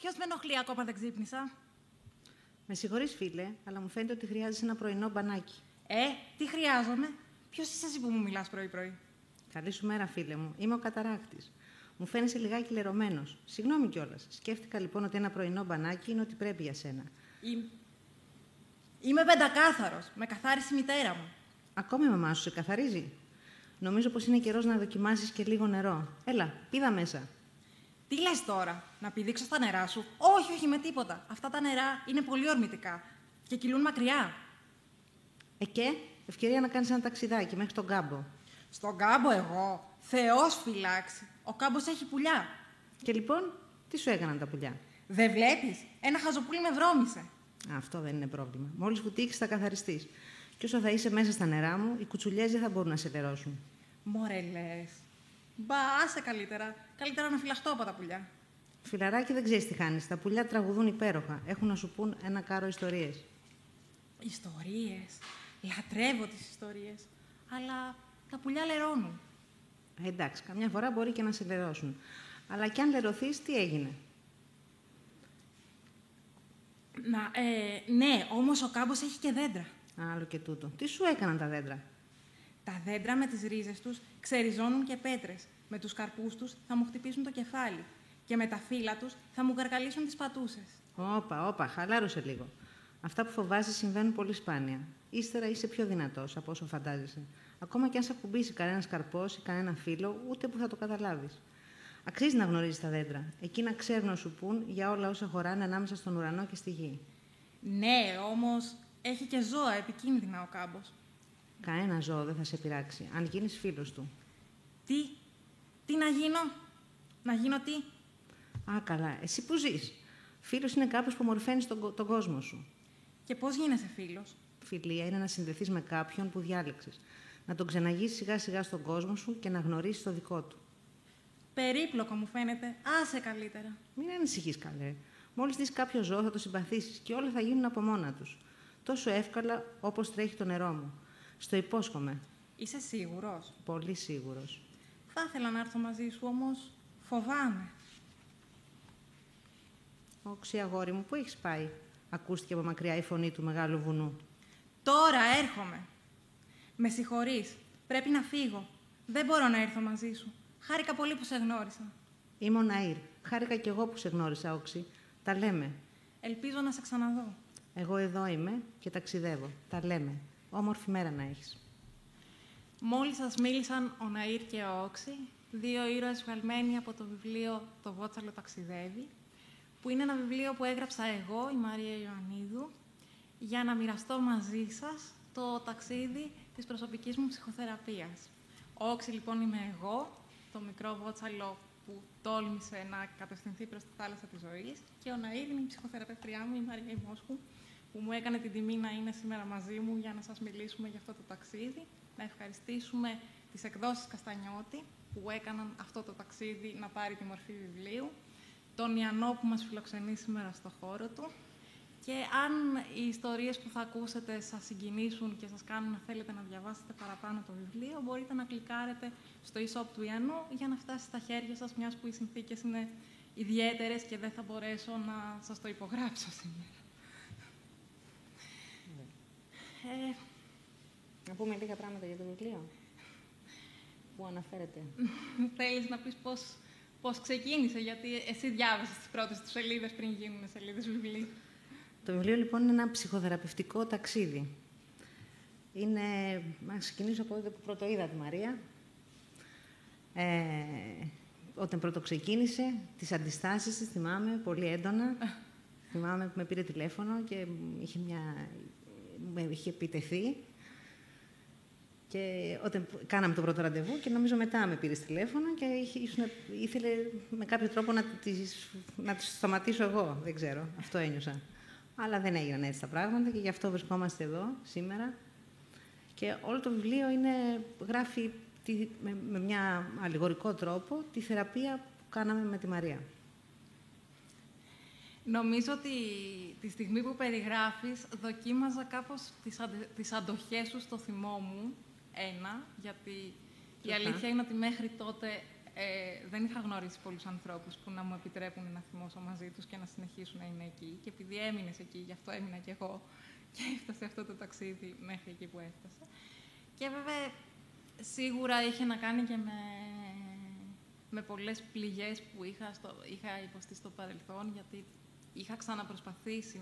Ποιος με ενοχλεί ακόμα δεν ξύπνησα? Με συγχωρείς, φίλε, αλλά μου φαίνεται ότι χρειάζεσαι ένα πρωινό μπανάκι. Τι χρειάζομαι? Ποιος είσαι εσύ που μου μιλάς πρωί-πρωί? Καλή σου μέρα, φίλε μου. Είμαι ο Καταράκτης. Μου φαίνεσαι λιγάκι λερωμένος. Συγγνώμη κιόλας. Σκέφτηκα λοιπόν ότι ένα πρωινό μπανάκι είναι ό,τι πρέπει για σένα. Είμαι πεντακάθαρος. Με καθάρισε η μητέρα μου. Ακόμη η μαμά σου σε καθαρίζει? Νομίζω πως είναι καιρός να δοκιμάσεις και λίγο νερό. Έλα, πήδα μέσα. Τι λες τώρα, να πηδήξω στα νερά σου? Όχι, όχι με τίποτα. Αυτά τα νερά είναι πολύ ορμητικά και κυλούν μακριά. Και ευκαιρία να κάνεις ένα ταξιδάκι μέχρι τον κάμπο. Στον κάμπο εγώ? Θεός φυλάξει. Ο κάμπος έχει πουλιά. Και λοιπόν, τι σου έκαναν τα πουλιά? Δεν βλέπεις? Ένα χαζοπούλι με βρώμισε. Αυτό δεν είναι πρόβλημα. Μόλις που τύχεις θα καθαριστείς. Και όσο θα είσαι μέσα στα νερά μου, οι κουτσουλιές δεν θα μπορούν να σε λερώσουν. Μωρέ λες. Μπα, άσε καλύτερα. Καλύτερα να φυλαχτώ από τα πουλιά. Φιλαράκι, δεν ξέρεις τι χάνεις. Τα πουλιά τραγουδούν υπέροχα. Έχουν να σου πούν ένα κάρο ιστορίες. Ιστορίες. Λατρεύω τις ιστορίες. Αλλά τα πουλιά λερώνουν. Εντάξει, καμιά φορά μπορεί και να σε λερώσουν. Αλλά κι αν λερωθείς, τι έγινε? Ναι, όμως ο κάμπος έχει και δέντρα. Άλλο και τούτο. Τι σου έκαναν τα δέντρα? Τα δέντρα με τις ρίζες τους ξεριζώνουν και πέτρες. Με τους καρπούς τους θα μου χτυπήσουν το κεφάλι. Και με τα φύλλα τους θα μου καρκαλίσουν τις πατούσες. Όπα, χαλάρωσε λίγο. Αυτά που φοβάσαι συμβαίνουν πολύ σπάνια. Ύστερα είσαι πιο δυνατός από όσο φαντάζεσαι. Ακόμα και αν σε ακουμπήσει κανένας καρπός ή κανένα φύλλο, ούτε που θα το καταλάβεις. Αξίζει να γνωρίζεις τα δέντρα. Εκείνα ξέρουν να σου πούν για όλα όσα χωράνε ανάμεσα στον ουρανό και στη γη. Ναι, όμως έχει και ζώα επικίνδυνα ο κάμπος. Κανένα ζώο δεν θα σε πειράξει, αν γίνεις φίλος του. Τι να γίνω? Να γίνω τι? Καλά, εσύ που ζεις. Φίλος είναι κάποιος που μορφαίνει τον κόσμο σου. Και πώς γίνεσαι φίλος? Φιλία είναι να συνδεθείς με κάποιον που διάλεξες. Να τον ξαναγείς σιγά-σιγά στον κόσμο σου και να γνωρίσεις το δικό του. Περίπλοκο μου φαίνεται. Άσε καλύτερα. Μην ανησυχείς, καλέ. Μόλις δεις κάποιο ζώο θα το συμπαθήσεις και όλα θα γίνουν από μόνα τους. Τόσο εύκολα όπως τρέχει το νερό μου. Στο υπόσχομαι. Είσαι σίγουρος? Πολύ σίγουρος. Θα ήθελα να έρθω μαζί σου, όμως φοβάμαι. Όξι, αγόρι μου, πού έχεις πάει? Ακούστηκε από μακριά η φωνή του μεγάλου βουνού. Τώρα έρχομαι. Με συγχωρείς. Πρέπει να φύγω. Δεν μπορώ να έρθω μαζί σου. Χάρηκα πολύ που σε γνώρισα. Είμαι ο Ναΐρ. Χάρηκα κι εγώ που σε γνώρισα, Όξι. Τα λέμε. Ελπίζω να σε ξαναδώ. Εγώ εδώ είμαι και ταξιδεύω. Τα λέμε. Όμορφη μέρα να έχεις. Μόλις σας μίλησαν ο Ναΐρ και ο Όξι, δύο ήρωες βγαλμένοι από το βιβλίο «Το Βότσαλο ταξιδεύει», που είναι ένα βιβλίο που έγραψα εγώ, η Μαρία Ιωαννίδου, για να μοιραστώ μαζί σας το ταξίδι της προσωπικής μου ψυχοθεραπείας. Ο Όξι, λοιπόν, είμαι εγώ, το μικρό βότσαλο που τόλμησε να κατευθυνθεί προς τη θάλασσα της ζωής, και ο Ναΐρ είναι η ψυχοθεραπεύτριά μου, η Μαρία Ημόσχου, που μου έκανε την τιμή να είναι σήμερα μαζί μου για να σας μιλήσουμε για αυτό το ταξίδι. Να ευχαριστήσουμε τις εκδόσεις Καστανιώτη που έκαναν αυτό το ταξίδι να πάρει τη μορφή βιβλίου, τον Ιαννό που μας φιλοξενεί σήμερα στο χώρο του, και αν οι ιστορίες που θα ακούσετε σας συγκινήσουν και σας κάνουν να θέλετε να διαβάσετε παραπάνω το βιβλίο, μπορείτε να κλικάρετε στο e-shop του Ιαννού για να φτάσει στα χέρια σας, μιας που οι συνθήκες είναι ιδιαίτερες και δεν θα μπορέσω να σας το υπογράψω σήμερα. Να πούμε λίγα πράγματα για το βιβλίο που αναφέρεται. Θέλεις να πεις πώς ξεκίνησε, γιατί εσύ διάβασες τις πρώτες του σελίδες πριν γίνουν σελίδες βιβλίου. Το βιβλίο, λοιπόν, είναι ένα ψυχοθεραπευτικό ταξίδι. Να ξεκινήσω από τότε που πρώτο είδα τη Μαρία. Όταν πρώτο ξεκίνησε, τις αντιστάσεις της θυμάμαι πολύ έντονα. Θυμάμαι που με πήρε τηλέφωνο και με είχε επιτεθεί. Και όταν κάναμε το πρώτο ραντεβού και νομίζω μετά με πήρε τηλέφωνο και ήθελε με κάποιο τρόπο να τις σταματήσω εγώ. Δεν ξέρω. Αυτό ένιωσα. Αλλά δεν έγιναν έτσι τα πράγματα και γι' αυτό βρισκόμαστε εδώ σήμερα. Και όλο το βιβλίο γράφει με μια αλληγορικό τρόπο τη θεραπεία που κάναμε με τη Μαρία. Νομίζω ότι τη στιγμή που περιγράφεις δοκίμαζα κάπως τις αντοχές σου στο θυμό μου, γιατί η αλήθεια είναι ότι μέχρι τότε δεν είχα γνωρίσει πολλούς ανθρώπους που να μου επιτρέπουν να θυμώσω μαζί τους και να συνεχίσουν να είμαι εκεί. Και επειδή έμεινες εκεί, γι' αυτό έμεινα κι εγώ και έφτασε αυτό το ταξίδι μέχρι εκεί που έφτασε. Και βέβαια, σίγουρα είχε να κάνει και με πολλές πληγές που είχα υποστεί στο παρελθόν, γιατί είχα ξαναπροσπαθήσει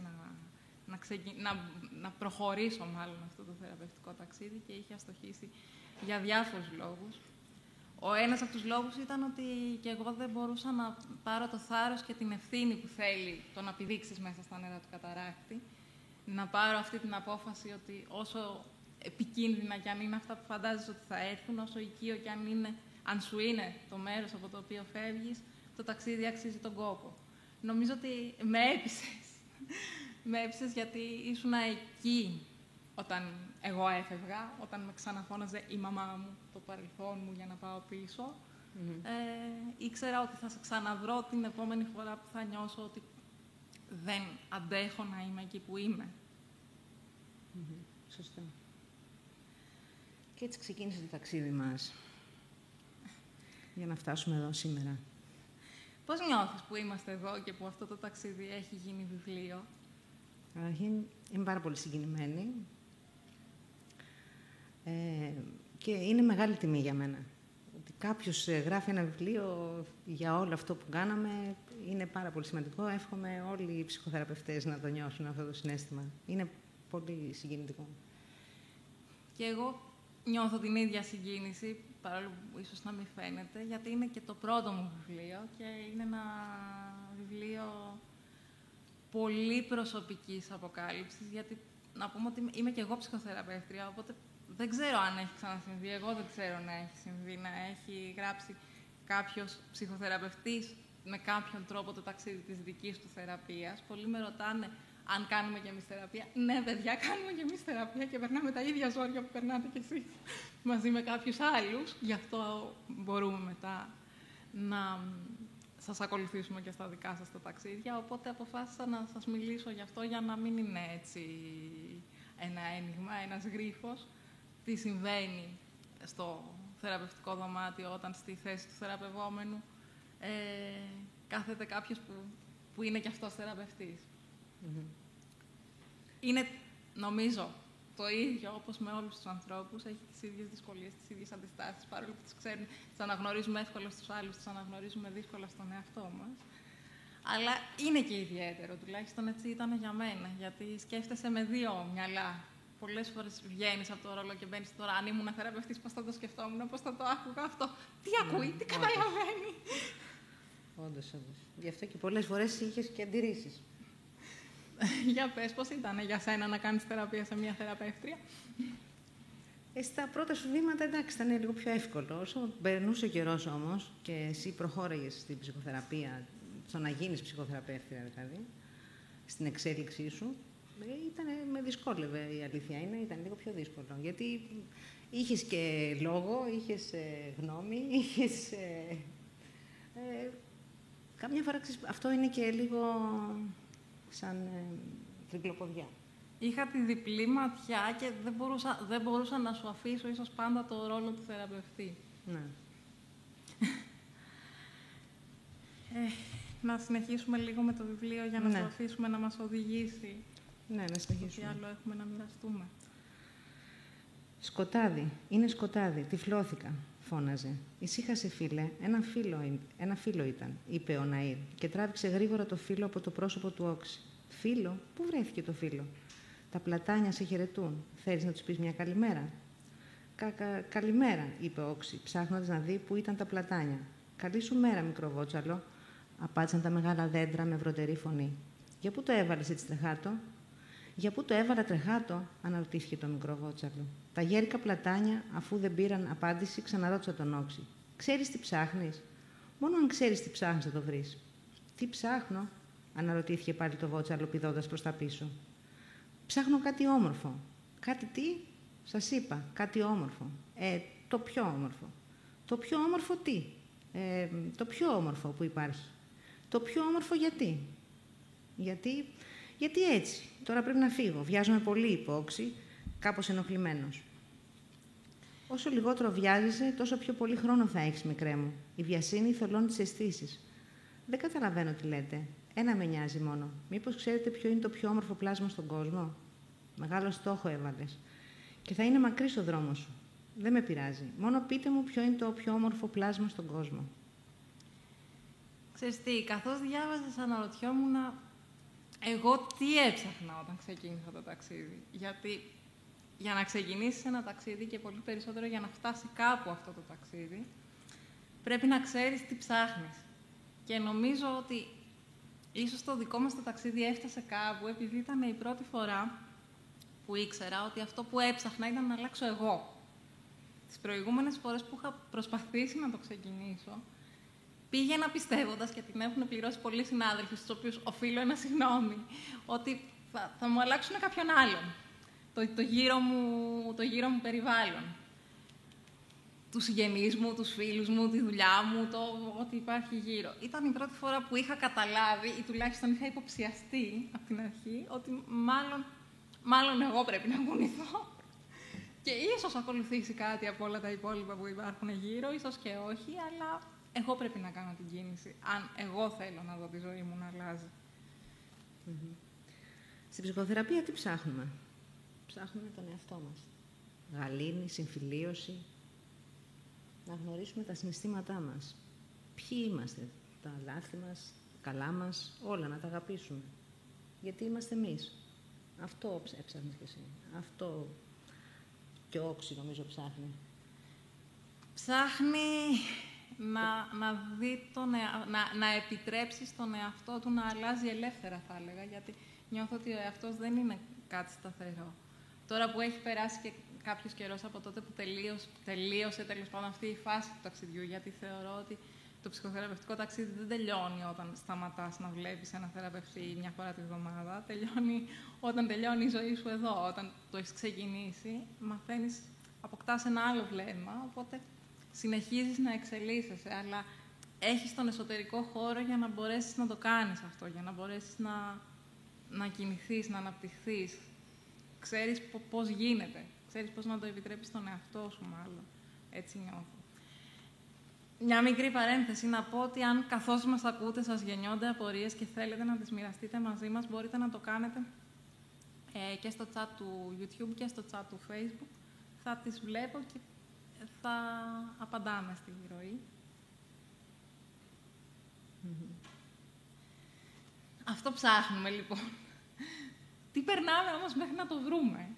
να προχωρήσω μάλλον αυτό το θεραπευτικό ταξίδι και είχε αστοχήσει για διάφορους λόγους. Ο ένας από τους λόγους ήταν ότι και εγώ δεν μπορούσα να πάρω το θάρρος και την ευθύνη που θέλει το να πηδήξεις μέσα στα νερά του καταράκτη. Να πάρω αυτή την απόφαση ότι όσο επικίνδυνα κι αν είναι αυτά που φαντάζεσαι ότι θα έρθουν, όσο οικείο κι αν σου είναι το μέρος από το οποίο φεύγεις, το ταξίδι αξίζει τον κόπο. Νομίζω ότι με έπεισες. Με έπεισες γιατί ήσουν εκεί όταν εγώ έφευγα, όταν με ξαναφώναζε η μαμά μου, το παρελθόν μου, για να πάω πίσω. Ήξερα ότι θα σε ξαναβρω την επόμενη φορά που θα νιώσω ότι δεν αντέχω να είμαι εκεί που είμαι. Σωστά. Και έτσι ξεκίνησε το ταξίδι μας, για να φτάσουμε εδώ σήμερα. Πώς νιώθεις που είμαστε εδώ και που αυτό το ταξίδι έχει γίνει βιβλίο? Καταρχήν, είμαι πάρα πολύ συγκινημένη. Και είναι μεγάλη τιμή για μένα. Ότι κάποιος γράφει ένα βιβλίο για όλο αυτό που κάναμε είναι πάρα πολύ σημαντικό. Εύχομαι όλοι οι ψυχοθεραπευτές να το νιώσουν αυτό το συναίσθημα. Είναι πολύ συγκινητικό. Και εγώ νιώθω την ίδια συγκίνηση, παρόλο που ίσως να μην φαίνεται, γιατί είναι και το πρώτο μου βιβλίο και είναι ένα βιβλίο πολύ προσωπικής αποκάλυψης, γιατί να πούμε ότι είμαι και εγώ ψυχοθεραπεύτρια, οπότε δεν ξέρω αν έχει ξανασυμβεί. Εγώ δεν ξέρω να έχει συμβεί, να έχει γράψει κάποιος ψυχοθεραπευτής με κάποιον τρόπο το ταξίδι της δικής του θεραπείας. Πολλοί με ρωτάνε αν κάνουμε και εμείς θεραπεία. Ναι, παιδιά, κάνουμε και εμείς θεραπεία και περνάμε τα ίδια ζόρια που περνάτε κι εσείς μαζί με κάποιους άλλους. Γι' αυτό μπορούμε μετά να σας ακολουθήσουμε και στα δικά σας τα ταξίδια. Οπότε αποφάσισα να σας μιλήσω γι' αυτό, για να μην είναι έτσι ένα ένιγμα, ένας γρίφος. Τι συμβαίνει στο θεραπευτικό δωμάτιο όταν στη θέση του θεραπευόμενου κάθεται κάποιος που είναι και αυτός θεραπευτής. Είναι, νομίζω, το ίδιο όπως με όλους τους ανθρώπους. Έχει τις ίδιες δυσκολίες, τις ίδιες αντιστάσεις, παρόλο που τις ξέρουν, τις αναγνωρίζουμε εύκολα στους άλλους, τις αναγνωρίζουμε δύσκολα στον εαυτό μας. Αλλά είναι και ιδιαίτερο, τουλάχιστον έτσι ήταν για μένα, γιατί σκέφτεσαι με δύο μυαλά. Πολλές φορές βγαίνεις από το ρόλο και μπαίνεις τώρα. Αν ήμουν θεραπευτής, πώς θα το σκεφτόμουν, πώς θα το άκουγα αυτό, τι ακούει, τι καταλαβαίνει. Όντως. Γι' αυτό και πολλές φορές είχες και αντιρρήσεις. Για πες, πώς ήταν για σένα να κάνεις θεραπεία σε μια θεραπεύτρια? Στα πρώτα σου βήματα, εντάξει, ήταν λίγο πιο εύκολο. Όσο περνούσε ο καιρός όμως και εσύ προχώραγες στην ψυχοθεραπεία, στο να γίνεις ψυχοθεραπεύτρια δηλαδή, στην εξέλιξή σου, με δυσκόλευε, η αλήθεια είναι, ήταν λίγο πιο δύσκολο. Γιατί είχες και λόγο, είχες γνώμη, είχες... Κάμια φορά αυτό είναι και λίγο σαν τρικλοποδιά. Είχα τη διπλή ματιά και δεν μπορούσα να σου αφήσω ίσως πάντα το ρόλο του θεραπευτή. Ναι. Να συνεχίσουμε λίγο με το βιβλίο για να σου αφήσουμε να μας οδηγήσει. Ναι, να συνεχίσουμε. Τι άλλο έχουμε να μοιραστούμε. Σκοτάδι. Είναι σκοτάδι. Τυφλώθηκα, φώναζε. Ησύχασε, φίλε. Ένα φύλλο ήταν, είπε ο Ναΐρ και τράβηξε γρήγορα το φύλλο από το πρόσωπο του όξη. Φύλλο? Πού βρέθηκε το φύλλο? Τα πλατάνια σε χαιρετούν. Θέλεις να τους πεις μια καλημέρα? Καλημέρα, είπε ο όξη, ψάχνοντας να δει πού ήταν τα πλατάνια. Καλή σου μέρα, μικρό βότσαλο, απάντησαν τα μεγάλα δέντρα με βροντερή φωνή. Για πού το έβαλες έτσι τρεχάτο? Για πού το έβαλα τρεχάτο? Αναρωτήθηκε το μικρό βότσαλο. Τα γέρικα πλατάνια, αφού δεν πήραν απάντηση, ξαναρώτησα τον όξη. Ξέρεις τι ψάχνεις? Μόνο αν ξέρεις τι ψάχνεις θα το βρεις. Τι ψάχνω? Αναρωτήθηκε πάλι το βότσαλο, πηδώντας προς τα πίσω. Ψάχνω κάτι όμορφο. Κάτι τι? Σας είπα, κάτι όμορφο. Το πιο όμορφο. Το πιο όμορφο τι? Το πιο όμορφο που υπάρχει. Το πιο όμορφο γιατί? Γιατί έτσι. Τώρα πρέπει να φύγω. Βιάζομαι πολύ, είπε ο όξη, κάπως ενοχλημένος. Όσο λιγότερο βιάζεσαι, τόσο πιο πολύ χρόνο θα έχεις, μικρέ μου. Η βιασύνη θολώνει τις αισθήσεις. Δεν καταλαβαίνω τι λέτε. Ένα με νοιάζει μόνο. Μήπως ξέρετε ποιο είναι το πιο όμορφο πλάσμα στον κόσμο? Μεγάλο στόχο έβαλες. Και θα είναι μακρύς ο δρόμος σου. Δεν με πειράζει. Μόνο πείτε μου ποιο είναι το πιο όμορφο πλάσμα στον κόσμο. Ξέρεις τι, καθώς διάβαζες αναρωτιόμουν εγώ τι έψαχνα όταν ξεκίνησα το ταξίδι. Γιατί για να ξεκινήσεις ένα ταξίδι και πολύ περισσότερο για να φτάσει κάπου αυτό το ταξίδι, πρέπει να ξέρεις τι ψάχνεις. Και νομίζω ότι ίσως το δικό μας το ταξίδι έφτασε κάπου επειδή ήταν η πρώτη φορά που ήξερα ότι αυτό που έψαχνα ήταν να αλλάξω εγώ. Τις προηγούμενες φορές που είχα προσπαθήσει να το ξεκινήσω, πήγαινα πιστεύοντας, και την έχουν πληρώσει πολλοί συνάδελφοι, στους οποίους οφείλω ένα συγγνώμη, ότι θα μου αλλάξουν κάποιον άλλον. Το γύρο μου περιβάλλον. Τους συγγενείς μου, τους φίλους μου, τη δουλειά μου, ό,τι υπάρχει γύρω. Ήταν η πρώτη φορά που είχα καταλάβει, ή τουλάχιστον είχα υποψιαστεί από την αρχή, ότι μάλλον εγώ πρέπει να κουνηθώ. Και ίσως ακολουθήσει κάτι από όλα τα υπόλοιπα που υπάρχουν γύρω, ίσως και όχι, αλλά εγώ πρέπει να κάνω την κίνηση, αν εγώ θέλω να δω τη ζωή μου να αλλάζει. Στην ψυχοθεραπεία τι ψάχνουμε? Ψάχνουμε τον εαυτό μας. Γαλήνη, συμφιλίωση. Να γνωρίσουμε τα συναισθήματά μας. Ποιοι είμαστε, τα λάθη μας, τα καλά μας, όλα να τα αγαπήσουμε. Γιατί είμαστε εμείς. Αυτό ψάχνεις κι εσύ. Αυτό και ο Όξι νομίζω ψάχνει. Ψάχνει να δει να επιτρέψει στον εαυτό του να αλλάζει ελεύθερα, θα έλεγα, γιατί νιώθω ότι ο εαυτός δεν είναι κάτι σταθερό. Τώρα που έχει περάσει και κάποιος καιρός από τότε που τελείωσε τέλος πάντων αυτή η φάση του ταξιδιού, γιατί θεωρώ ότι το ψυχοθεραπευτικό ταξίδι δεν τελειώνει όταν σταματάς να βλέπεις ένα θεραπευτή μια φορά τη βδομάδα. Τελειώνει όταν τελειώνει η ζωή σου εδώ. Όταν το έχεις ξεκινήσει, αποκτάς ένα άλλο βλέμμα, οπότε συνεχίζεις να εξελίσσεσαι, αλλά έχεις τον εσωτερικό χώρο για να μπορέσεις να το κάνεις αυτό, για να μπορέσεις να κινηθείς, να αναπτυχθείς. Ξέρεις πώς γίνεται. Ξέρεις πώς να το επιτρέπεις στον εαυτό σου, μάλλον. Έτσι νιώθω. Μια μικρή παρένθεση να πω ότι αν καθώς μας ακούτε σας γεννιόνται απορίες και θέλετε να τις μοιραστείτε μαζί μας, μπορείτε να το κάνετε και στο chat του YouTube και στο chat του Facebook. Θα τις βλέπω και θα απαντάμε στη ροή. Αυτό ψάχνουμε, λοιπόν. Τι περνάμε όμως μέχρι να το βρούμε?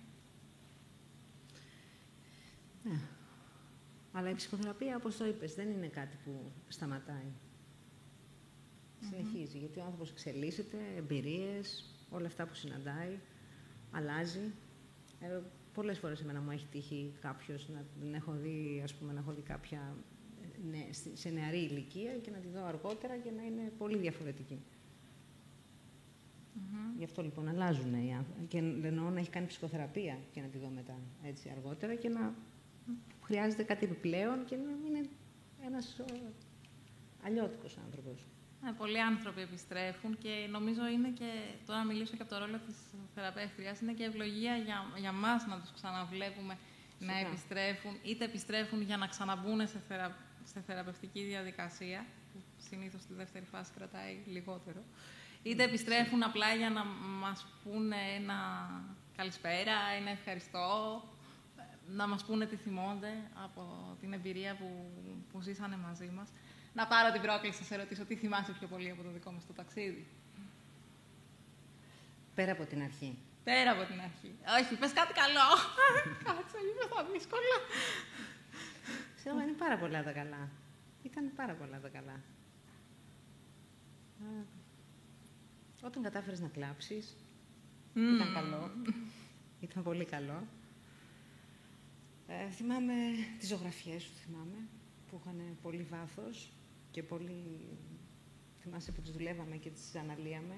Ναι. Αλλά η ψυχοθεραπεία, όπως το είπες, δεν είναι κάτι που σταματάει. Συνεχίζει, γιατί ο άνθρωπος εξελίσσεται, εμπειρίες, όλα αυτά που συναντάει, αλλάζει. Πολλές φορές εμένα μου έχει τύχει κάποιος να έχω δει, ας πούμε, να έχω δει κάποια σε νεαρή ηλικία και να τη δω αργότερα και να είναι πολύ διαφορετική. Γι' αυτό λοιπόν αλλάζουν οι άνθρωποι. Και εννοώ να έχει κάνει ψυχοθεραπεία και να τη δω μετά έτσι αργότερα και να χρειάζεται κάτι επιπλέον και να είναι ένας αλλιώτικος άνθρωπος. Πολλοί άνθρωποι επιστρέφουν και νομίζω είναι και, τώρα να μιλήσω και από το ρόλο της θεραπεύτριας, είναι και ευλογία για μας να τους ξαναβλέπουμε να επιστρέφουν, είτε επιστρέφουν για να ξαναμπούν σε θεραπευτική διαδικασία, που συνήθως στη δεύτερη φάση κρατάει λιγότερο, είτε επιστρέφουν απλά για να μας πούνε ένα καλησπέρα, ένα ευχαριστώ, να μας πούνε τι θυμώνται από την εμπειρία που ζήσανε μαζί μας. Να πάρω την πρόκληση να σε ρωτήσω τι θυμάσαι πιο πολύ από το δικό μας το ταξίδι. Πέρα από την αρχή. Πέρα από την αρχή. Όχι, πες κάτι καλό. Κάτσε, είμαι θα δύσκολα. Ξέρω, είναι πάρα πολλά τα καλά. Ήταν πάρα πολλά τα καλά. Όταν κατάφερες να κλάψεις, ήταν καλό. Ήταν πολύ καλό. Θυμάμαι τις ζωγραφιές σου, που είχαν πολύ βάθος και πολύ... Θυμάσαι που τις δουλεύαμε και τις αναλύαμε.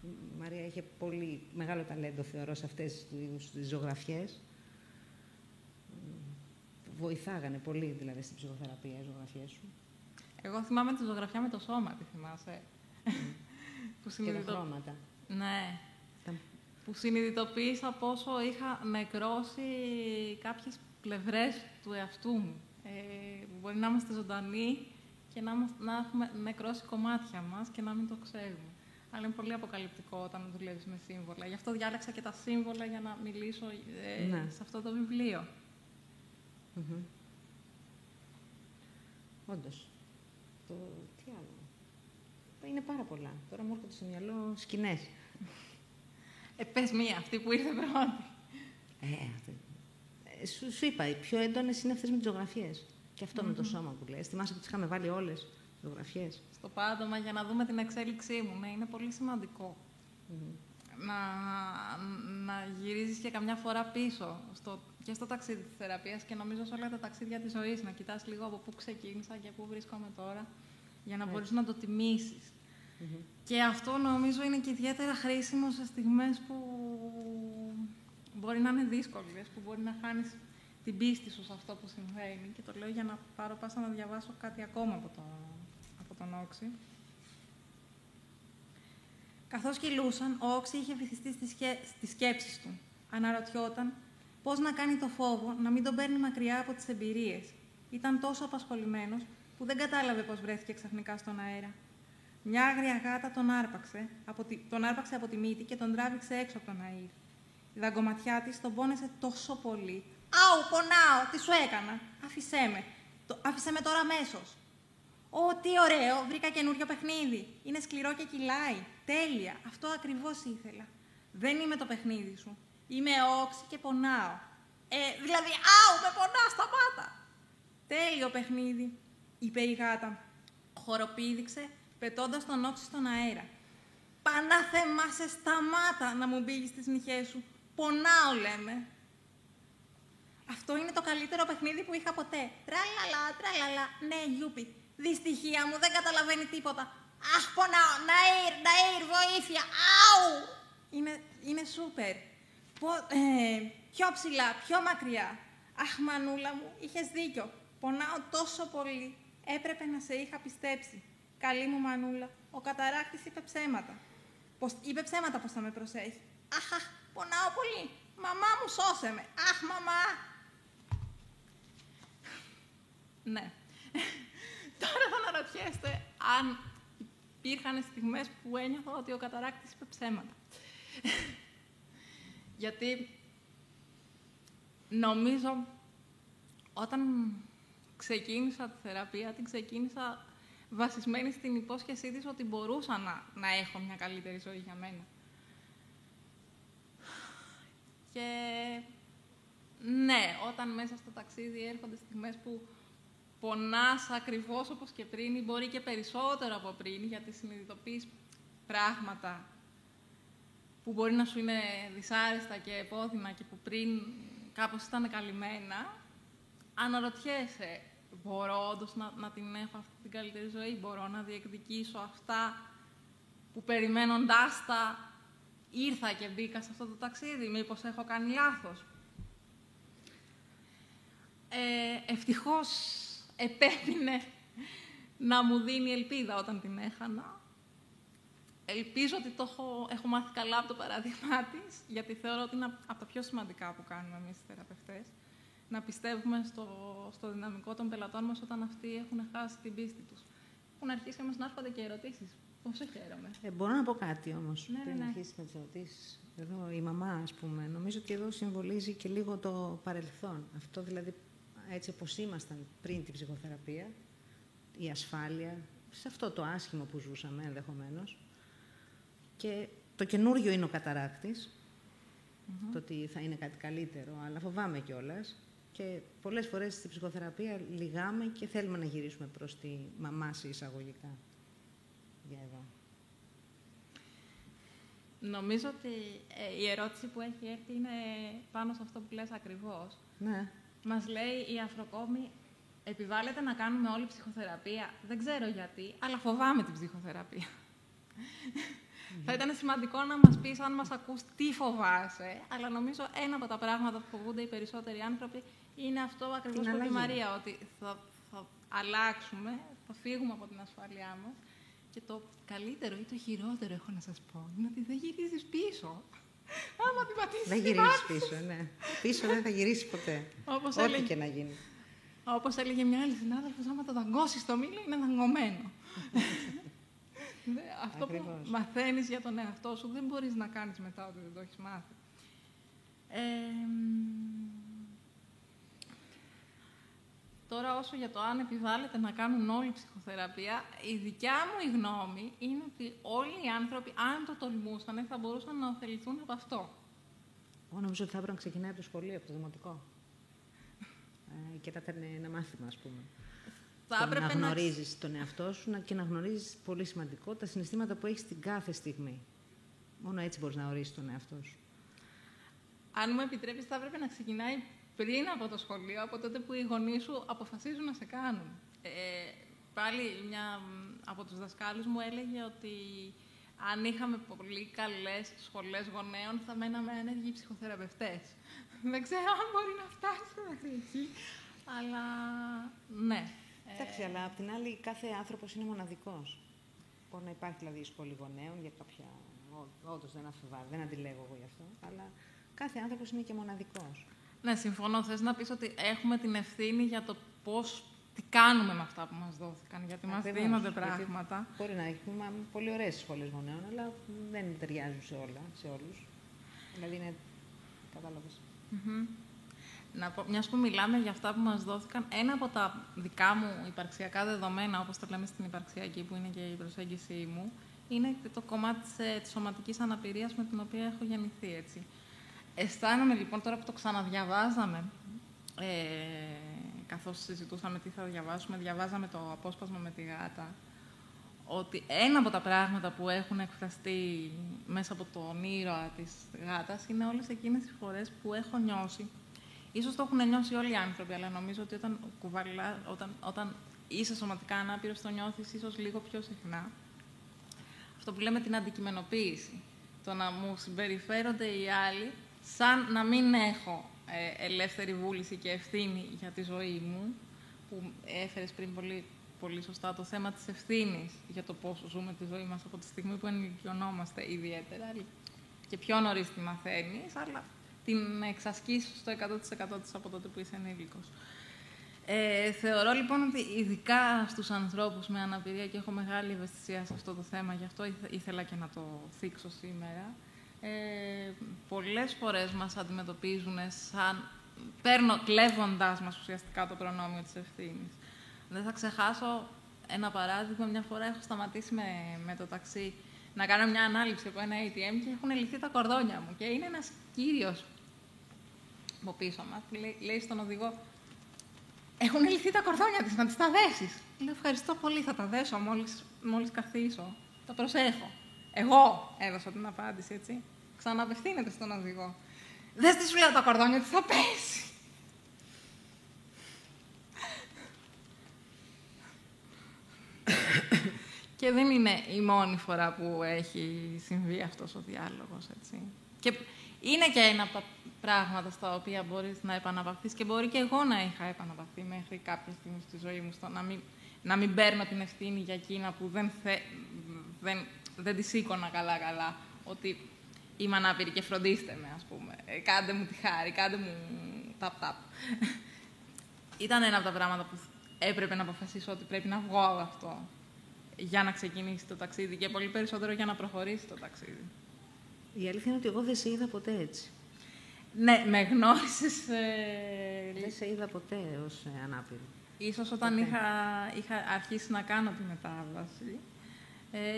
Η Μαρία είχε πολύ μεγάλο ταλέντο, θεωρώ, σε αυτές τις ζωγραφιές. Βοηθάγανε πολύ, δηλαδή, στην ψυχοθεραπεία, οι ζωγραφιές σου. Εγώ θυμάμαι τη ζωγραφιά με το σώμα, τη θυμάσαι. Και τα χρώματα. Ναι. Που συνειδητοποίησα πόσο είχα νεκρώσει κάποιες πλευρές του εαυτού μου. Μπορεί να είμαστε ζωντανοί και να έχουμε νεκρώσει κομμάτια μας και να μην το ξέρουμε. Αλλά είναι πολύ αποκαλυπτικό όταν δουλεύεις με σύμβολα. Γι' αυτό διάλεξα και τα σύμβολα για να μιλήσω σε αυτό το βιβλίο. Όντως. Τι άλλο. Είναι πάρα πολλά. Τώρα μου έρχονται στο μυαλό σκηνές. Πες μία, αυτή που ήρθε πρώτη. Σου είπα, οι πιο έντονες είναι αυτές με τις ζωγραφίες. Και αυτό με το σώμα που λες. Θυμάσαι που τις είχαμε βάλει όλες τις ζωγραφίες. Στο πάτωμα για να δούμε την εξέλιξή μου. Ναι, είναι πολύ σημαντικό. Να γυρίζεις και καμιά φορά πίσω και στο ταξίδι της θεραπείας και νομίζω σε όλα τα ταξίδια της ζωής. Να κοιτάς λίγο από πού ξεκίνησα και πού βρίσκομαι τώρα για να μπορείς να το τιμήσεις. Και αυτό νομίζω είναι και ιδιαίτερα χρήσιμο σε στιγμές που μπορεί να είναι δύσκολες, που μπορεί να χάνεις την πίστη σου σε αυτό που συμβαίνει. Και το λέω για να πάρω πάσα να διαβάσω κάτι ακόμα από τον Όξη. Καθώς κυλούσαν, ο Όξη είχε βυθιστεί στις σκέψεις του. Αναρωτιόταν πώς να κάνει το φόβο να μην τον παίρνει μακριά από τις εμπειρίες. Ήταν τόσο απασχολημένος που δεν κατάλαβε πώς βρέθηκε ξαφνικά στον αέρα. Μια άγρια γάτα τον άρπαξε από τη μύτη και τον τράβηξε έξω από τον αήρ. Η δαγκωματιά της τον πόνεσε τόσο πολύ. «Άου, πονάω! Τι σου έκανα! Άφησέ με τώρα αμέσως!» «Ω, τι ωραίο! Βρήκα καινούριο παιχνίδι! Είναι σκληρό και κυλάει! Τέλεια! Αυτό ακριβώς ήθελα! Δεν είμαι το παιχνίδι σου! Είμαι Όξη και πονάω! Δηλαδή, άου, με πονά, σταμάτα!» «Τέλειο παιχνίδι!» είπε η γάτα. Χοροπήδηξε, πετώντας τον Όξη στον αέρα. «Πανάθεμά σε, σταμάτα να μου μπήγεις στις μυχές σου! Πονάω, λέμε!» «Αυτό είναι το καλύτερο παιχνίδι που είχα ποτέ! Τραλαλα, τραλαλα! Ναι, Γιούπι! Δυστυχία μου, δεν καταλαβαίνει τίποτα! Αχ, πονάω! Ναΐρ, βοήθεια! Άου!» Είναι σούπερ! Πιο ψηλά, πιο μακριά! «Αχ, μανούλα μου, είχες δίκιο! Πονάω τόσο πολύ! Έπρεπε να σε είχα πιστέψει! Καλή μου μανούλα, ο καταράκτης είπε ψέματα! Είπε ψέματα πως θα με προσέχει! Αχ, πονάω πολύ! Μαμά μου, σώσε με! Αχ, μαμά!» Ναι. Τώρα θα αναρωτιέστε αν υπήρχαν στιγμές που ένιωθα ότι ο καταράκτης είπε ψέματα. Γιατί νομίζω όταν ξεκίνησα τη θεραπεία, την ξεκίνησα βασισμένη στην υπόσχεσή της ότι μπορούσα να έχω μια καλύτερη ζωή για μένα. Και ναι, όταν μέσα στο ταξίδι έρχονται στιγμές που πονάς ακριβώς όπως και πριν ή μπορεί και περισσότερο από πριν, γιατί συνειδητοποιείς πράγματα που μπορεί να σου είναι δυσάρεστα και επώδυνα και που πριν κάπως ήταν καλυμμένα, αναρωτιέσαι, μπορώ όντως να την έχω αυτή την καλύτερη ζωή, μπορώ να διεκδικήσω αυτά που περιμένοντάς τα ήρθα και μπήκα σε αυτό το ταξίδι, μήπως έχω κάνει λάθος. Ευτυχώς επέμεινε να μου δίνει ελπίδα όταν την έχανα. Ελπίζω ότι έχω μάθει καλά από το παράδειγμά της, γιατί θεωρώ ότι είναι από τα πιο σημαντικά που κάνουμε εμείς οι θεραπευτές. Να πιστεύουμε στο δυναμικό των πελατών μας όταν αυτοί έχουν χάσει την πίστη τους. Έχουν αρχίσει όμως να έρχονται και ερωτήσεις. Πόσο χαίρομαι. Μπορώ να πω κάτι όμως, πριν αρχίσει αρχίσει με τις ερωτήσεις. Εδώ η μαμά, ας πούμε, νομίζω ότι εδώ συμβολίζει και λίγο το παρελθόν. Αυτό δηλαδή, έτσι όπως ήμασταν πριν την ψυχοθεραπεία, η ασφάλεια, σε αυτό το άσχημο που ζούσαμε ενδεχομένως. Και το καινούριο είναι ο καταράκτης, το ότι θα είναι κάτι καλύτερο, αλλά φοβάμαι κιόλας. Και πολλές φορές στην ψυχοθεραπεία λυγάμε και θέλουμε να γυρίσουμε προς τη μαμά σε εισαγωγικά. Για εδώ. Νομίζω ότι η ερώτηση που έχει έρθει είναι πάνω σε αυτό που λες ακριβώς. Ναι. Μας λέει η Αφροκόμη, επιβάλλεται να κάνουμε όλη ψυχοθεραπεία. Δεν ξέρω γιατί, αλλά φοβάμαι την ψυχοθεραπεία. Θα ήταν σημαντικό να μας πεις, αν μας ακούς, τι φοβάσαι, αλλά νομίζω ένα από τα πράγματα που φοβούνται οι περισσότεροι άνθρωποι είναι αυτό ακριβώς που είπε η Μαρία, ότι θα αλλάξουμε, θα φύγουμε από την ασφάλειά μας και το καλύτερο ή το χειρότερο, έχω να σας πω, είναι ότι δεν γυρίζεις πίσω. Άμα την πατήσεις, δεν γυρίσεις πίσω, ναι. Πίσω δεν θα γυρίσεις ποτέ. Ό,τι και να γίνει. Όπως έλεγε μια άλλη συνάδελφος, άμα το δαγκώσεις στο μήλο, είναι δαγκωμένο. Αυτό που μαθαίνεις για τον εαυτό σου, δεν μπορείς να κάνεις μετά ότι δεν το έχεις μάθει. Τώρα, όσο για το αν επιβάλλεται να κάνουν όλοι ψυχοθεραπεία, η δικιά μου η γνώμη είναι ότι όλοι οι άνθρωποι, αν το τολμούσαν, θα μπορούσαν να ωφεληθούν από αυτό. Εγώ νομίζω ότι θα έπρεπε να ξεκινάει από το σχολείο, από το δημοτικό. Και θα ήταν ένα μάθημα, ας πούμε. Να γνωρίζεις τον εαυτό σου και να γνωρίζεις, πολύ σημαντικό, τα συναισθήματα που έχεις την κάθε στιγμή. Μόνο έτσι μπορείς να ορίσεις τον εαυτό σου. Αν μου επιτρέπεις, θα έπρεπε να ξεκινάει πριν από το σχολείο, από τότε που οι γονείς σου αποφασίζουν να σε κάνουν. Πάλι μια από τους δασκάλους μου έλεγε ότι αν είχαμε πολύ καλές σχολές γονέων, θα μέναμε άνεργοι ψυχοθεραπευτές. Δεν ξέρω αν μπορεί να φτάσει μέχρι εκεί, αλλά ναι. Εντάξει, αλλά απ' την άλλη, κάθε άνθρωπος είναι μοναδικός. Μπορεί να υπάρχει δηλαδή σχολή γονέων για κάποια. Όντως δεν αφιβάλλω, δεν αντιλέγω εγώ γι' αυτό, αλλά κάθε άνθρωπος είναι και μοναδικός. Ναι, συμφωνώ. Θες να πεις ότι έχουμε την ευθύνη για το τι κάνουμε με αυτά που μας δόθηκαν, γιατί μας δίνονται πράγματα. Μπορεί να έχουμε πολύ ωραίες σχολές γονέων, αλλά δεν ταιριάζουν σε όλους. Δηλαδή είναι. Κατάλαβες. Μιας που μιλάμε για αυτά που μας δόθηκαν, ένα από τα δικά μου υπαρξιακά δεδομένα, όπως το λέμε στην υπαρξιακή, που είναι και η προσέγγιση μου, είναι το κομμάτι της σωματικής αναπηρίας με την οποία έχω γεννηθεί, έτσι. Αισθάνομαι, λοιπόν, τώρα που το ξαναδιαβάζαμε, καθώς συζητούσαμε τι θα διαβάζαμε το απόσπασμα με τη γάτα, ότι ένα από τα πράγματα που έχουν εκφραστεί μέσα από τον ήρωα της γάτας είναι όλες εκείνες τις φορές που έχω νιώσει. Ίσως το έχουν νιώσει όλοι οι άνθρωποι, αλλά νομίζω ότι όταν είσαι σωματικά ανάπηρος, το νιώθεις ίσως λίγο πιο συχνά. Αυτό που λέμε την αντικειμενοποίηση. Το να μου συμπεριφέρονται οι άλλοι σαν να μην έχω ελεύθερη βούληση και ευθύνη για τη ζωή μου, που έφερες πριν πολύ σωστά το θέμα της ευθύνης για το πόσο ζούμε τη ζωή μας από τη στιγμή που ενηλικιωνόμαστε ιδιαίτερα και πιο νωρίς τη μαθαίνεις, αλλά την εξασκείς στο 100% της από τότε που είσαι ενήλικος. Θεωρώ λοιπόν ότι ειδικά στους ανθρώπους με αναπηρία, και έχω μεγάλη ευαισθησία σε αυτό το θέμα, γι' αυτό ήθελα και να το θίξω σήμερα, πολλές φορές μας αντιμετωπίζουν σαν κλέβοντάς μας ουσιαστικά το προνόμιο της ευθύνης. Δεν θα ξεχάσω ένα παράδειγμα. Μια φορά έχω σταματήσει με το ταξί να κάνω μια ανάληψη από ένα ATM και έχουν λυθεί τα κορδόνια μου. Και είναι ένας κύριος από πίσω μας που λέει στον οδηγό: «Έχουν λυθεί τα κορδόνια της, να τις τα δέσεις». Λέω: «Ευχαριστώ πολύ, θα τα δέσω μόλις καθίσω. Τα προσέχω». Εγώ έδωσα την απάντηση, έτσι. Ξαναπευθύνεται στον οδηγό: «Δεν στη σου λέω τα κορδόνια της, θα πέσει». Και δεν είναι η μόνη φορά που έχει συμβεί αυτός ο διάλογος, έτσι. Και είναι και ένα από τα πράγματα στα οποία μπορείς να επαναπαυθείς, και μπορεί και εγώ να είχα επαναπαυθεί μέχρι κάποια στιγμή στη ζωή μου, στο να μην παίρνω την ευθύνη για εκείνα που δεν τη σήκωνα καλά-καλά, ότι είμαι ανάπηρη και φροντίστε με, ας πούμε. Κάντε μου τη χάρη, κάντε μου ταπ-ταπ. Ήταν ένα από τα πράγματα που έπρεπε να αποφασίσω ότι πρέπει να βγω από αυτό για να ξεκινήσει το ταξίδι, και πολύ περισσότερο για να προχωρήσει το ταξίδι. Η αλήθεια είναι ότι εγώ δεν σε είδα ποτέ έτσι. Ναι, με γνώρισες... Δεν σε είδα ποτέ ως ανάπηρη. Ίσως όταν είχα αρχίσει να κάνω τη μετάβαση.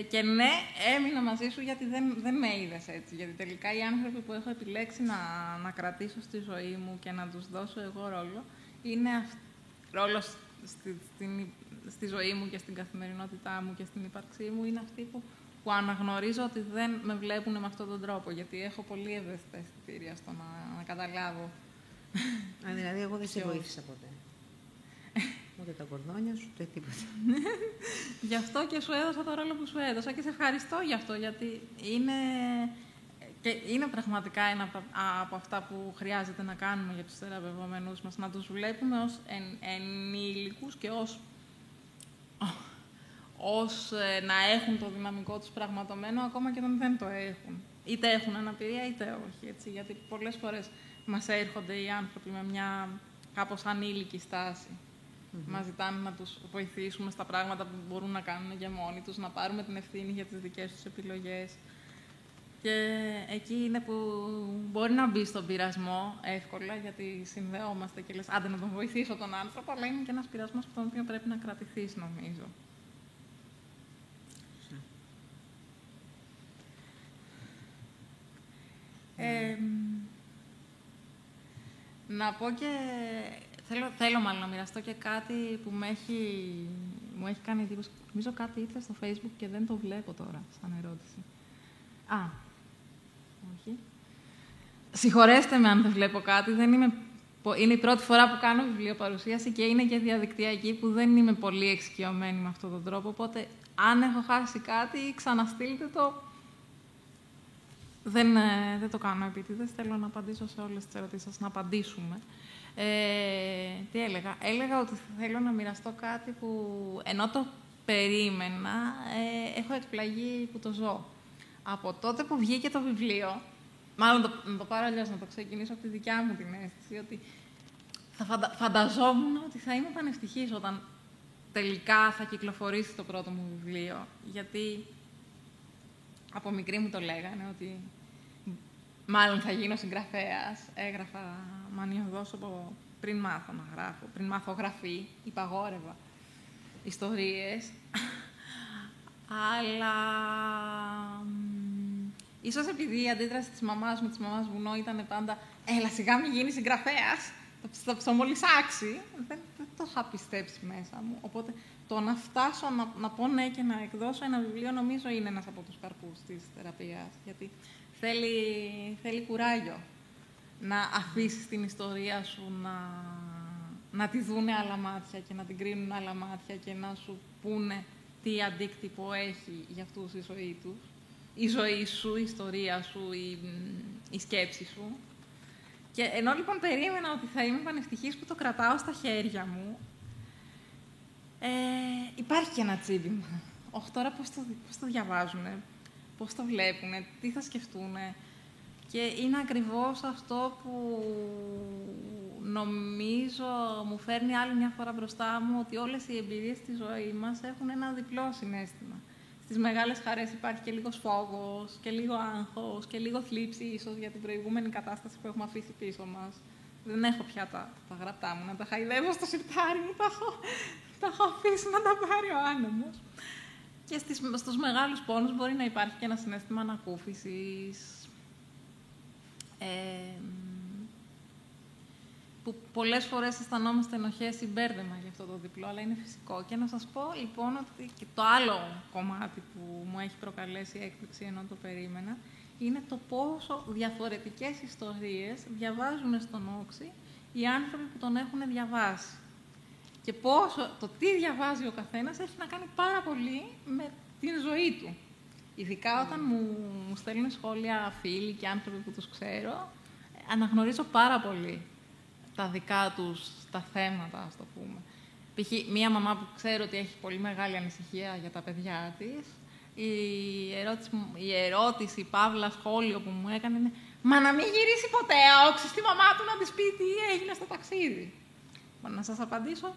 Και ναι, έμεινα μαζί σου γιατί δεν με είδες έτσι. Γιατί τελικά οι άνθρωποι που έχω επιλέξει να κρατήσω στη ζωή μου και να τους δώσω εγώ ρόλο, είναι ρόλος στη ζωή μου και στην καθημερινότητά μου και στην ύπαρξή μου, είναι αυτοί που αναγνωρίζω ότι δεν με βλέπουν με αυτόν τον τρόπο, γιατί έχω πολύ ευαίσθητα αισθητήρια στο να καταλάβω. Δηλαδή, εγώ δεν σε βοήθησα ποτέ. Ούτε τα κορδόνια σου, ούτε τίποτα. Γι' αυτό και σου έδωσα το ρόλο που σου έδωσα και σε ευχαριστώ γι' αυτό, γιατί είναι πραγματικά ένα από αυτά που χρειάζεται να κάνουμε για τους θεραπευόμενους μας, να τους βλέπουμε ως ενήλικους και ως να έχουν το δυναμικό τους πραγματωμένο, ακόμα και όταν δεν το έχουν. Είτε έχουν αναπηρία, είτε όχι. Έτσι, γιατί πολλές φορές μας έρχονται οι άνθρωποι με μια κάπως ανήλικη στάση. Μας ζητάνε να τους βοηθήσουμε στα πράγματα που μπορούν να κάνουν για μόνοι τους, να πάρουμε την ευθύνη για τις δικές τους επιλογές. Και εκεί είναι που μπορεί να μπει στον πειρασμό εύκολα, γιατί συνδεόμαστε και λες, άντε να τον βοηθήσω τον άνθρωπο, αλλά είναι και ένας πειρασμός από τον οποίο πρέπει να κρατηθείς, νομίζω. Να πω και... Θέλω μάλλον να μοιραστώ και κάτι που μου έχει κάνει εντύπωση. Νομίζω κάτι ήρθε στο Facebook και δεν το βλέπω τώρα, σαν ερώτηση. Όχι. Συγχωρέστε με αν δεν βλέπω κάτι. Είναι η πρώτη φορά που κάνω βιβλιοπαρουσίαση και είναι και διαδικτυακή, που δεν είμαι πολύ εξοικειωμένη με αυτόν τον τρόπο. Οπότε, αν έχω χάσει κάτι, ξαναστείλτε το. Δεν το κάνω επίτηδες. Θέλω να απαντήσω σε όλες τις ερωτήσεις σας, να απαντήσουμε. Τι έλεγα. Έλεγα ότι θέλω να μοιραστώ κάτι που, ενώ το περίμενα, έχω εκπλαγεί που το ζω. Από τότε που βγήκε το βιβλίο, μάλλον να το πάρω αλλιώς, να το ξεκινήσω από τη δικιά μου την αίσθηση, ότι φανταζόμουν ότι θα είμαι πανευτυχής όταν τελικά θα κυκλοφορήσει το πρώτο μου βιβλίο. Γιατί από μικρή μου το λέγανε ότι μάλλον θα γίνω συγγραφέας. Έγραφα μανιωδώς πριν μάθω να γράφω, πριν μάθω γραφή, υπαγόρευα ιστορίες. Αλλά ίσως επειδή η αντίδραση της μαμάς μου, της μαμάς Βουνό, ήταν πάντα «Έλα, σιγά μην γίνει συγγραφέας, θα ψωμολυσάξει», δεν το είχα πιστέψει μέσα μου. Οπότε το να φτάσω να πω ναι και να εκδώσω ένα βιβλίο, νομίζω είναι ένας από τους καρπούς της θεραπείας. Γιατί θέλει κουράγιο να αφήσεις την ιστορία σου να τη δούνε άλλα μάτια και να την κρίνουν άλλα μάτια και να σου πούνε τι αντίκτυπο έχει για αυτούς η ζωή τους. Η ζωή σου, η ιστορία σου, η σκέψη σου. Και ενώ λοιπόν περίμενα ότι θα είμαι πανευτυχής που το κρατάω στα χέρια μου, υπάρχει και ένα τσίμπημα. Όχι, τώρα πώς το διαβάζουνε, πώς το βλέπουνε, τι θα σκεφτούνε. Και είναι ακριβώς αυτό που νομίζω μου φέρνει άλλη μια φορά μπροστά μου, ότι όλες οι εμπειρίες στη ζωή μας έχουν ένα διπλό συναίσθημα. Στις μεγάλες χαρές υπάρχει και λίγος φόβος, και λίγο άγχος, και λίγο θλίψη ίσως για την προηγούμενη κατάσταση που έχουμε αφήσει πίσω μας. Δεν έχω πια τα γραπτά μου να τα χαϊδεύω στο σιρτάρι μου, τα έχω αφήσει να τα πάρει ο άνεμος. Και στους μεγάλους πόνους μπορεί να υπάρχει και ένα συναίσθημα ανακούφισης, που πολλές φορές αισθανόμαστε ενοχές ή μπέρδεμα για αυτό το διπλό, αλλά είναι φυσικό. Και να σας πω λοιπόν ότι και το άλλο κομμάτι που μου έχει προκαλέσει έκπληξη ενώ το περίμενα, είναι το πόσο διαφορετικές ιστορίες διαβάζουν στον Όξη οι άνθρωποι που τον έχουν διαβάσει. Και πόσο το τι διαβάζει ο καθένας έχει να κάνει πάρα πολύ με την ζωή του. Ειδικά όταν μου στέλνουν σχόλια φίλοι και άνθρωποι που τους ξέρω, αναγνωρίζω πάρα πολύ τα δικά τους τα θέματα, ας το πούμε. Π.χ. μία μαμά που ξέρω ότι έχει πολύ μεγάλη ανησυχία για τα παιδιά της, η ερώτηση, παύλα, σχόλιο που μου έκανε είναι «Μα να μην γυρίσει ποτέ ο Όξης στη μαμά του να της πει τι έγινε στο ταξίδι». Να σας απαντήσω,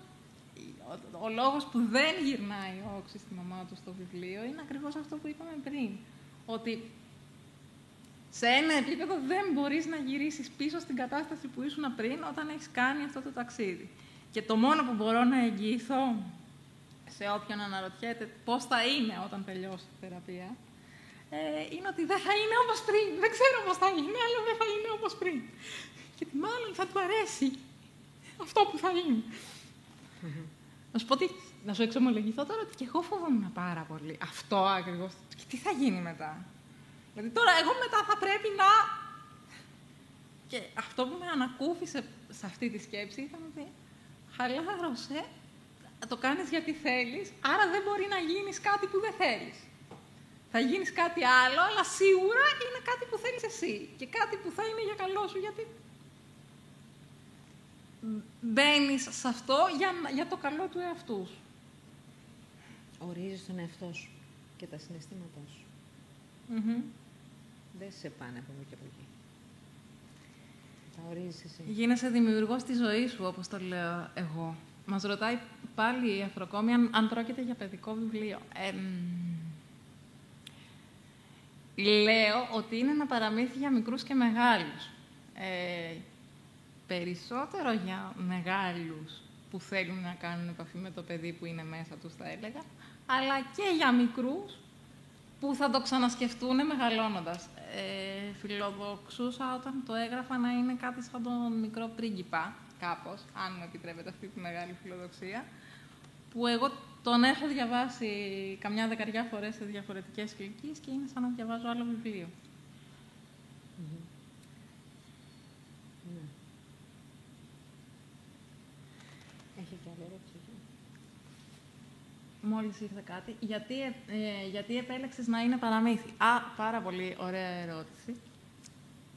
ο λόγος που δεν γυρνάει ο Όξης στη μαμά του στο βιβλίο είναι ακριβώς αυτό που είπαμε πριν. Ότι σε ένα επίπεδο δεν μπορείς να γυρίσεις πίσω στην κατάσταση που ήσουν πριν όταν έχεις κάνει αυτό το ταξίδι. Και το μόνο που μπορώ να εγγυηθώ σε όποιον αναρωτιέται πώς θα είναι όταν τελειώσει η θεραπεία, είναι ότι δεν θα είναι όπως πριν. Δεν ξέρω πώς θα είναι, αλλά δεν θα είναι όπως πριν. Γιατί μάλλον θα του αρέσει αυτό που θα είναι. Να σου πω να σου εξομολογηθώ τώρα ότι και εγώ φοβόμουν πάρα πολύ αυτό ακριβώς. Και τι θα γίνει μετά. Δηλαδή τώρα εγώ μετά θα πρέπει να... Και αυτό που με ανακούφισε σε αυτή τη σκέψη ήταν ότι χαλάρωσε, το κάνεις γιατί θέλεις, άρα δεν μπορεί να γίνεις κάτι που δεν θέλεις. Θα γίνεις κάτι άλλο, αλλά σίγουρα είναι κάτι που θέλεις εσύ. Και κάτι που θα είναι για καλό σου, γιατί μπαίνεις σε αυτό για το καλό του εαυτού σου. Ορίζεις τον εαυτό σου και τα συναισθήματά σου. Δεν σε πάνε από εδώ και από εκεί. Τα ορίζεις εσύ. Γίνεσαι δημιουργός της ζωής σου, όπως το λέω εγώ. Μας ρωτάει πάλι η Αφροκόμη αν πρόκειται για παιδικό βιβλίο. Λέω ότι είναι ένα παραμύθι για μικρούς και μεγάλους. Περισσότερο για μεγάλους που θέλουν να κάνουν επαφή με το παιδί που είναι μέσα τους, θα έλεγα, αλλά και για μικρούς που θα το ξανασκεφτούν μεγαλώνοντας. Φιλοδοξούσα όταν το έγραφα να είναι κάτι σαν τον μικρό πρίγκιπα, κάπως, αν μου επιτρέπετε αυτή τη μεγάλη φιλοδοξία, που εγώ τον έχω διαβάσει καμιά δεκαριά φορές σε διαφορετικές ηλικίες και είναι σαν να διαβάζω άλλο βιβλίο. Ναι. Έχει και άλλη ερώτηση. Μόλις ήρθε κάτι. Γιατί επέλεξες να είναι παραμύθι? Πάρα πολύ ωραία ερώτηση.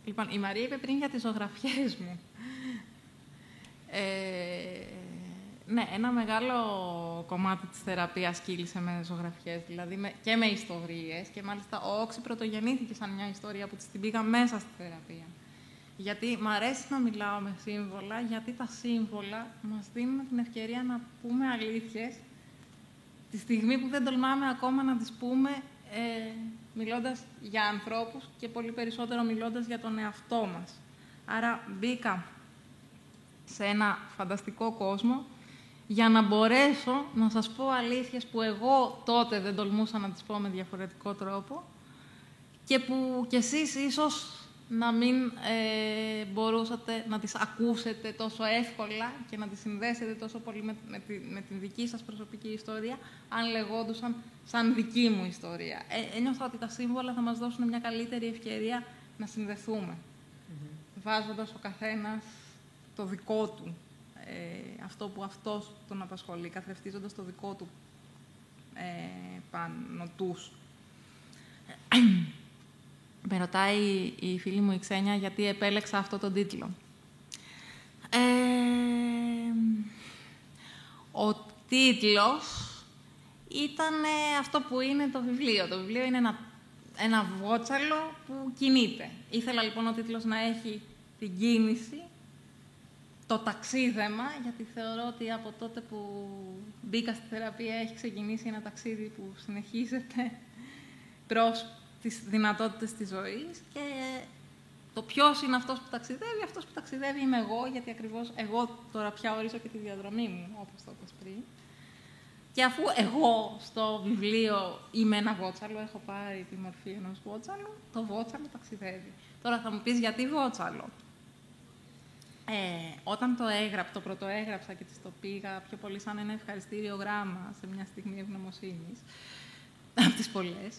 Λοιπόν, η Μαρία είπε πριν για τις ζωγραφιές μου. Ναι, ένα μεγάλο κομμάτι της θεραπείας κύλησε με ζωγραφιές, δηλαδή και με ιστορίες. Και μάλιστα ο Όξι πρωτογεννήθηκε σαν μια ιστορία που την πήγα μέσα στη θεραπεία. Γιατί μ' αρέσει να μιλάω με σύμβολα, γιατί τα σύμβολα μας δίνουν την ευκαιρία να πούμε αλήθειες τη στιγμή που δεν τολμάμε ακόμα να τις πούμε μιλώντας για ανθρώπους και πολύ περισσότερο μιλώντας για τον εαυτό μας. Άρα μπήκα σε ένα φανταστικό κόσμο για να μπορέσω να σας πω αλήθειες που εγώ τότε δεν τολμούσα να τις πω με διαφορετικό τρόπο και που κι εσείς ίσως να μην μπορούσατε να τις ακούσετε τόσο εύκολα και να τις συνδέσετε τόσο πολύ με την δική σας προσωπική ιστορία, αν λεγόντουσαν σαν δική μου ιστορία. Ένιωθα ότι τα σύμβολα θα μας δώσουν μια καλύτερη ευκαιρία να συνδεθούμε, βάζοντας ο καθένας το δικό του, αυτό που αυτός τον απασχολεί, καθρεφτίζοντας το δικό του πάνω τους. Με ρωτάει η φίλη μου η Ξένια γιατί επέλεξα αυτό τον τίτλο. Ο τίτλος ήταν αυτό που είναι το βιβλίο. Το βιβλίο είναι ένα βότσαλο που κινείται. Ήθελα λοιπόν ο τίτλος να έχει την κίνηση, το ταξίδεμα, γιατί θεωρώ ότι από τότε που μπήκα στη θεραπεία έχει ξεκινήσει ένα ταξίδι που συνεχίζεται προς τις δυνατότητες της ζωής και το ποιος είναι αυτός που ταξιδεύει. Αυτός που ταξιδεύει είμαι εγώ, γιατί ακριβώς εγώ τώρα πια ορίζω και τη διαδρομή μου, όπως το είπες πριν. Και αφού εγώ στο βιβλίο είμαι ένα βότσαλο, έχω πάρει τη μορφή ενός βότσαλου, το βότσαλο ταξιδεύει. Τώρα θα μου πεις γιατί βότσαλο. Όταν το πρωτοέγραψα και της το πήγα πιο πολύ σαν ένα ευχαριστήριο γράμμα σε μια στιγμή ευγνωμοσύνης, από τις πολλές,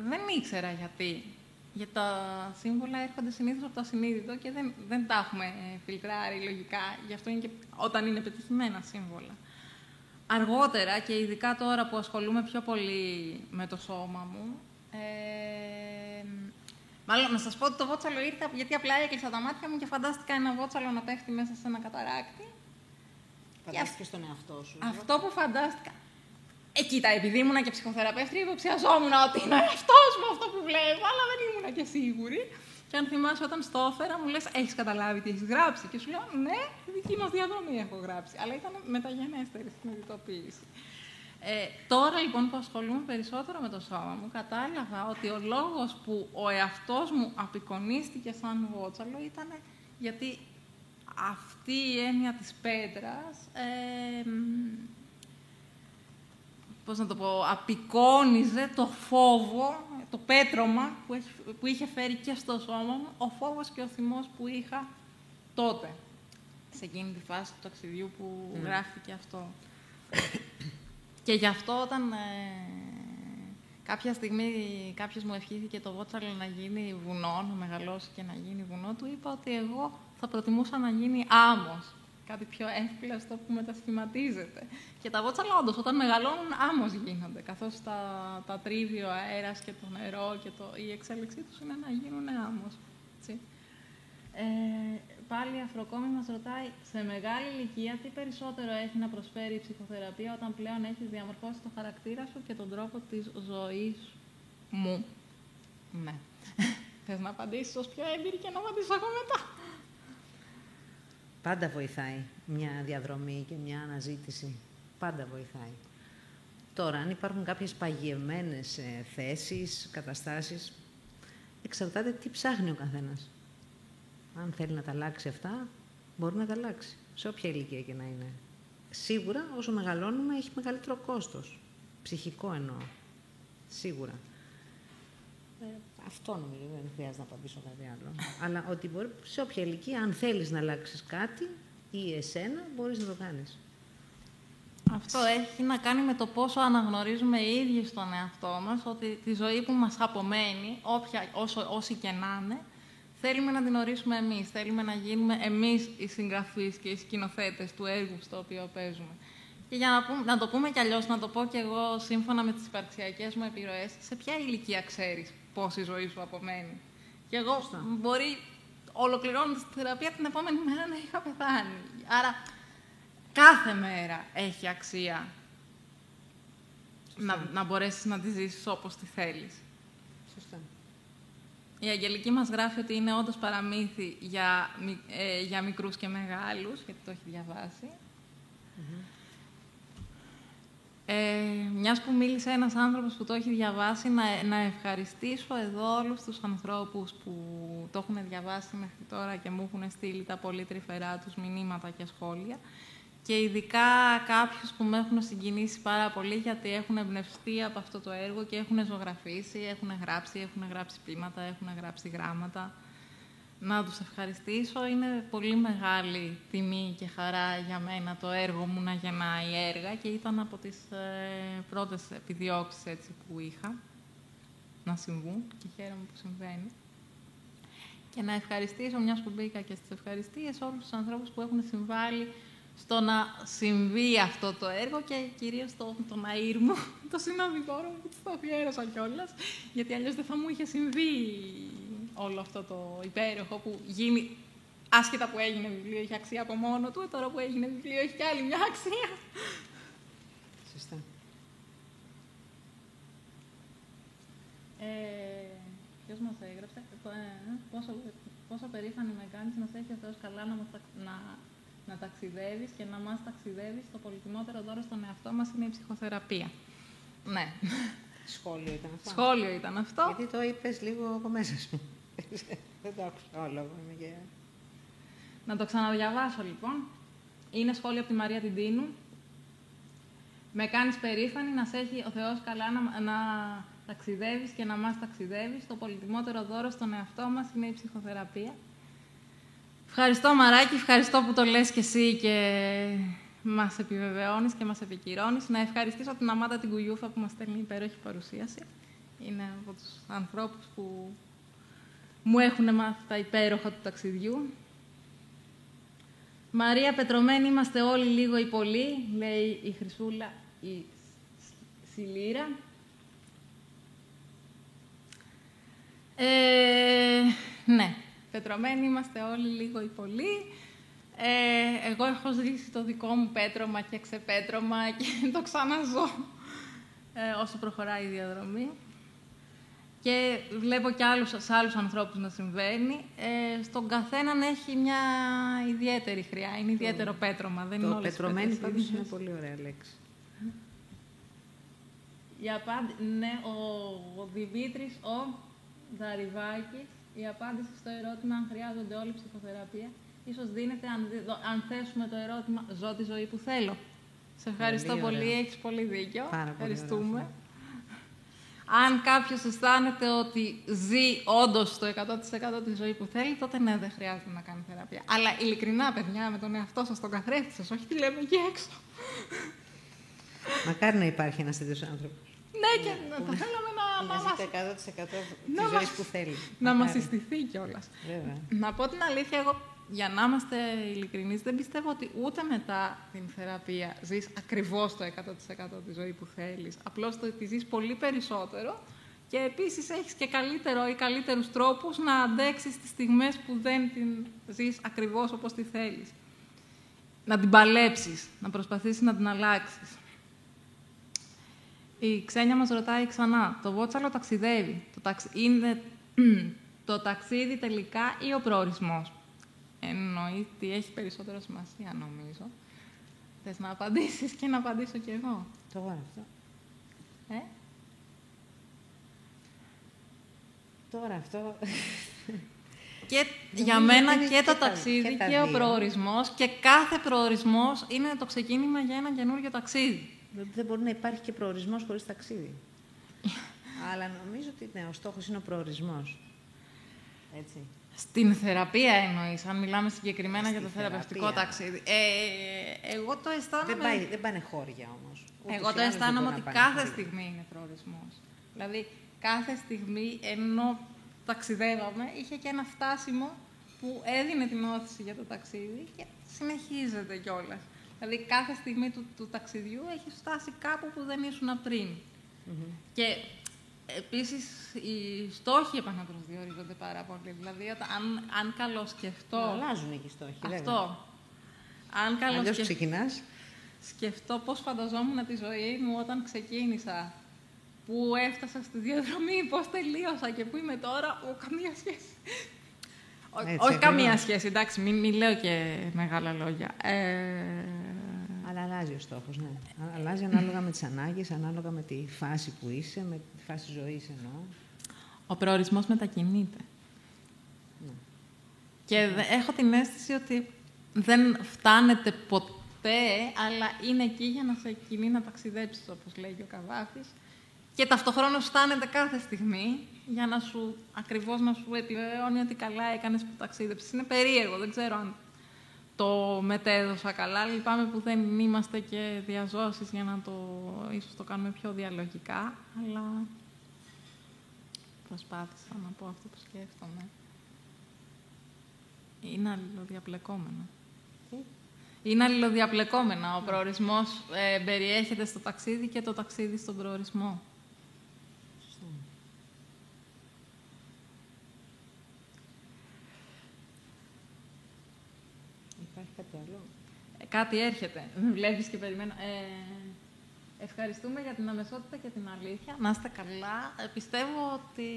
δεν ήξερα γιατί. Γιατί τα σύμβολα έρχονται συνήθως από το ασυνείδητο και δεν τα έχουμε φιλτράρει λογικά, γι' αυτό είναι και όταν είναι πετυχημένα σύμβολα. Αργότερα, και ειδικά τώρα που ασχολούμαι πιο πολύ με το σώμα μου, μάλλον να σας πω ότι το βότσαλο ήρθε γιατί απλά έκλεισα τα μάτια μου και φαντάστηκα ένα βότσαλο να πέφτει μέσα σε ένα καταράκτη. Φαντάστηκες τον εαυτό σου. Αυτό που φαντάστηκα. Κοίτα, επειδή ήμουνα και ψυχοθεραπεύτρια, υποψιαζόμουν ότι είναι ο εαυτός μου αυτό που βλέπω, αλλά δεν ήμουνα και σίγουρη. Και αν θυμάσαι, όταν στο έφερα, μου λες: έχεις καταλάβει τι έχεις γράψει? Και σου λέω: ναι, δική μας διαδρομή έχω γράψει. Αλλά ήταν μεταγενέστερη συνειδητοποίηση. Τώρα λοιπόν που ασχολούμαι περισσότερο με το σώμα μου, κατάλαβα ότι ο λόγος που ο εαυτός μου απεικονίστηκε σαν βότσαλο ήταν γιατί αυτή η έννοια της πέτρας, πώς να το πω, απεικόνιζε το φόβο, το πέτρωμα που είχε φέρει και στο σώμα μου, ο φόβος και ο θυμός που είχα τότε, σε εκείνη τη φάση του ταξιδιού που γράφτηκε αυτό. Και γι' αυτό όταν κάποια στιγμή κάποιος μου ευχήθηκε το βότσαλο να γίνει βουνό, να μεγαλώσει και να γίνει βουνό, του είπα ότι εγώ θα προτιμούσα να γίνει άμμος. Κάτι πιο εύκολο που μετασχηματίζεται. Και τα βότσαλα, όντως, όταν μεγαλώνουν, άμμος γίνονται. Καθώς τα τρίβει ο αέρας και το νερό και η εξέλιξή τους είναι να γίνουν άμμος. πάλι η Αφροκόμη μας ρωτάει, σε μεγάλη ηλικία τι περισσότερο έχει να προσφέρει η ψυχοθεραπεία όταν πλέον έχεις διαμορφώσει το χαρακτήρα σου και τον τρόπο της ζωής μου. Ναι. Θες να απαντήσεις ως πιο έμπειρη και να απαντήσω εγώ μετά. Πάντα βοηθάει μια διαδρομή και μια αναζήτηση. Πάντα βοηθάει. Τώρα, αν υπάρχουν κάποιες παγιευμένες θέσεις, καταστάσεις, εξαρτάται τι ψάχνει ο καθένας. Αν θέλει να τα αλλάξει αυτά, μπορεί να τα αλλάξει, σε όποια ηλικία και να είναι. Σίγουρα, όσο μεγαλώνουμε, έχει μεγαλύτερο κόστος. Ψυχικό εννοώ. Σίγουρα. Αυτό νομίζω, δεν χρειάζεται να απαντήσω κάτι άλλο. Αλλά ότι μπορεί, σε όποια ηλικία, αν θέλεις να αλλάξεις κάτι ή εσένα, μπορείς να το κάνεις. Αυτό έχει να κάνει με το πόσο αναγνωρίζουμε οι ίδιοι στον εαυτό μας, ότι τη ζωή που μας απομένει, όση και να είναι, θέλουμε να την ορίσουμε εμείς. Θέλουμε να γίνουμε εμείς οι συγγραφείς και οι σκηνοθέτες του έργου στο οποίο παίζουμε. Και για να το πούμε κι αλλιώς, να το πω κι εγώ σύμφωνα με τις υπαρξιακές μου επιρροές, σε ποια ηλικία ξέρεις πώς η ζωή σου απομένει. Και εγώ μπορεί, ολοκληρώνοντας τη θεραπεία, την επόμενη μέρα να είχα πεθάνει. Άρα, κάθε μέρα έχει αξία να μπορέσεις να τη ζήσεις όπως τη θέλεις. Σωστά. Η Αγγελική μας γράφει ότι είναι όντως παραμύθι για μικρούς και μεγάλους, γιατί το έχει διαβάσει. Μιας που μίλησε ένας άνθρωπος που το έχει διαβάσει, να ευχαριστήσω εδώ όλους τους ανθρώπους που το έχουν διαβάσει μέχρι τώρα και μου έχουν στείλει τα πολύ τρυφερά τους μηνύματα και σχόλια. Και ειδικά κάποιους που με έχουν συγκινήσει πάρα πολύ, γιατί έχουν εμπνευστεί από αυτό το έργο και έχουν ζωγραφίσει, έχουν γράψει ποίηματα, έχουν γράψει γράμματα. Να τους ευχαριστήσω. Είναι πολύ μεγάλη τιμή και χαρά για μένα το έργο μου να γεννάει έργα και ήταν από τις πρώτες επιδιώξεις έτσι, που είχα να συμβούν και χαίρομαι που συμβαίνει. Και να ευχαριστήσω, μιας που μπήκα και στις ευχαριστίες, όλους τους ανθρώπους που έχουν συμβάλει στο να συμβεί αυτό το έργο και κυρίως τον αήρ μου, τον συνοδοιπόρο μου που το αφιέρωσα κιόλας, γιατί αλλιώς δεν θα μου είχε συμβεί όλο αυτό το υπέροχο που γίνει, άσχετα που έγινε βιβλίο, έχει αξία από μόνο του, τώρα που έγινε βιβλίο έχει κι άλλη μια αξία. Σωστά. Ποιος μας έγραψε, πόσο περήφανη με κάνεις να σε έχει ο Θεός καλά να ταξιδεύεις και να μας ταξιδεύεις. Το πολυτιμότερο δώρο στον εαυτό μας είναι η ψυχοθεραπεία. Ναι. Σχόλιο ήταν αυτό. Σχόλιο ήταν αυτό. Γιατί το είπες λίγο από μέσα σου. Δεν το άκουσα όλο. Να το ξαναδιαβάσω, λοιπόν. Είναι σχόλιο από τη Μαρία Τιντίνου. Με κάνεις περήφανη να σε έχει ο Θεός καλά να ταξιδεύεις και να μας ταξιδεύεις. Το πολυτιμότερο δώρο στον εαυτό μας είναι η ψυχοθεραπεία. Ευχαριστώ, Μαράκη, ευχαριστώ που το λες και εσύ και μας επιβεβαιώνεις και μας επικυρώνεις. Να ευχαριστήσω την Αμάντα την Κουγιούφα που μας στέλνει υπέροχη παρουσίαση. Είναι από τους ανθρώπους που μου έχουν μάθει τα υπέροχα του ταξιδιού. Μαρία Πετρωμένη, είμαστε όλοι λίγο ή πολύ, λέει η Χρυσούλα η Σιλήρα. Ναι. Πετρωμένοι είμαστε όλοι λίγο ή πολύ. Εγώ έχω ζήσει το δικό μου πέτρωμα και ξεπέτρωμα και το ξαναζώ όσο προχωράει η διαδρομή. Και βλέπω και σε άλλους ανθρώπους να συμβαίνει. Στον καθέναν έχει μια ιδιαίτερη χρειά, είναι ιδιαίτερο πέτρωμα. Δεν είναι όλες πετρωμένη πάντως είναι πολύ ωραία λέξη. Ναι, ο Δημήτρης, ο Δαρυβάκης, η απάντηση στο ερώτημα αν χρειάζονται όλοι ψυχοθεραπεία, ίσως δίνεται αν θέσουμε το ερώτημα «Ζω τη ζωή που θέλω». Σε ευχαριστώ πολύ, έχεις πολύ δίκιο. Ευχαριστούμε. Αν κάποιος αισθάνεται ότι ζει όντως το 100% τη ζωή που θέλει, τότε ναι, δεν χρειάζεται να κάνει θεραπεία. Αλλά ειλικρινά, παιδιά, με τον εαυτό σας, τον καθρέφτη σας, όχι τι λέμε εκεί έξω. Μακάρι να υπάρχει ένας τέτοιος άνθρωπος. Ναι, και θα θέλαμε να ζει το 100% της ζωής που θέλει. Να μας συστηθεί κιόλας. Να πω την αλήθεια, εγώ, για να είμαστε ειλικρινείς, δεν πιστεύω ότι ούτε μετά την θεραπεία ζεις ακριβώς το 100% τη ζωή που θέλεις. Απλώς το ότι ζεις πολύ περισσότερο Και επίσης έχεις και καλύτερο ή καλύτερους τρόπους να αντέξεις τις στιγμές που δεν την ζεις ακριβώς όπως τη θέλεις. Να την παλέψεις, να προσπαθήσεις να την αλλάξεις. Η Ξένια μας ρωτάει ξανά, το βότσαλο ταξιδεύει. Είναι το ταξίδι τελικά ή ο προορισμός? Εννοεί τι έχει περισσότερο σημασία, νομίζω. Θες να απαντήσεις και να απαντήσω κι εγώ. Το γράφω αυτό. Τώρα αυτό... Και για μένα και το ταξίδι και ο προορισμός και κάθε προορισμός είναι το ξεκίνημα για ένα καινούργιο ταξίδι. Δεν μπορεί να υπάρχει και προορισμός χωρίς ταξίδι. Αλλά νομίζω ότι ναι, ο στόχος είναι ο προορισμός. Έτσι. Στην θεραπεία εννοείς, αν μιλάμε συγκεκριμένα για το θεραπευτικό ταξίδι. Εγώ το αισθάνομαι... Δεν πάνε χώρια όμως. Εγώ το αισθάνομαι ότι κάθε στιγμή είναι προορισμός. Δηλαδή, κάθε στιγμή, ενώ ταξιδεύαμε, είχε και ένα φτάσιμο που έδινε την όθηση για το ταξίδι και συνεχίζεται κιόλας. Δηλαδή, κάθε στιγμή του ταξιδιού έχει φτάσει κάπου που δεν ήσουν πριν. Και επίσης, οι στόχοι επαναπροσδιορίζονται πάρα πολύ. Δηλαδή, αν καλοσκεφτώ... Αλλάζουν εκεί οι στόχοι, αυτό. Αλλιώς ξεκινάς. Σκεφτώ πώς φανταζόμουν τη ζωή μου όταν ξεκίνησα. Πού έφτασα στη διαδρομή, πώς τελείωσα και πού είμαι τώρα, καμία σχέση. Όχι καμία σχέση, εντάξει, μην λέω και μεγάλα λόγια. Αλλά αλλάζει ο στόχος, ναι. Αλλάζει ανάλογα με τις ανάγκες, ανάλογα με τη φάση που είσαι, με τη φάση ζωής εννοώ. Ο προορισμός μετακινείται. Ναι. Και έχω την αίσθηση ότι δεν φτάνεται ποτέ, αλλά είναι εκεί για να σε κινεί να ταξιδέψεις, όπως λέγει ο Καβάφης. Και ταυτοχρόνως φτάνεται κάθε στιγμή για να σου ακριβώς να σου επιβεβαιώνει ότι καλά έκανες που ταξίδεψες. Είναι περίεργο, δεν ξέρω αν το μετέδωσα καλά. Λυπάμαι που δεν είμαστε και διαζώσεις για να ίσως το κάνουμε πιο διαλογικά, αλλά προσπάθησα να πω αυτό που σκέφτομαι. Είναι αλληλοδιαπλεκόμενα. Είναι αλληλοδιαπλεκόμενα. Ο προορισμός περιέχεται στο ταξίδι και το ταξίδι στον προορισμό. Υπάρχει κάτι άλλο? Κάτι έρχεται. Με βλέπεις και περιμένω. Ευχαριστούμε για την αμεσότητα και την αλήθεια. Να είστε καλά. Πιστεύω ότι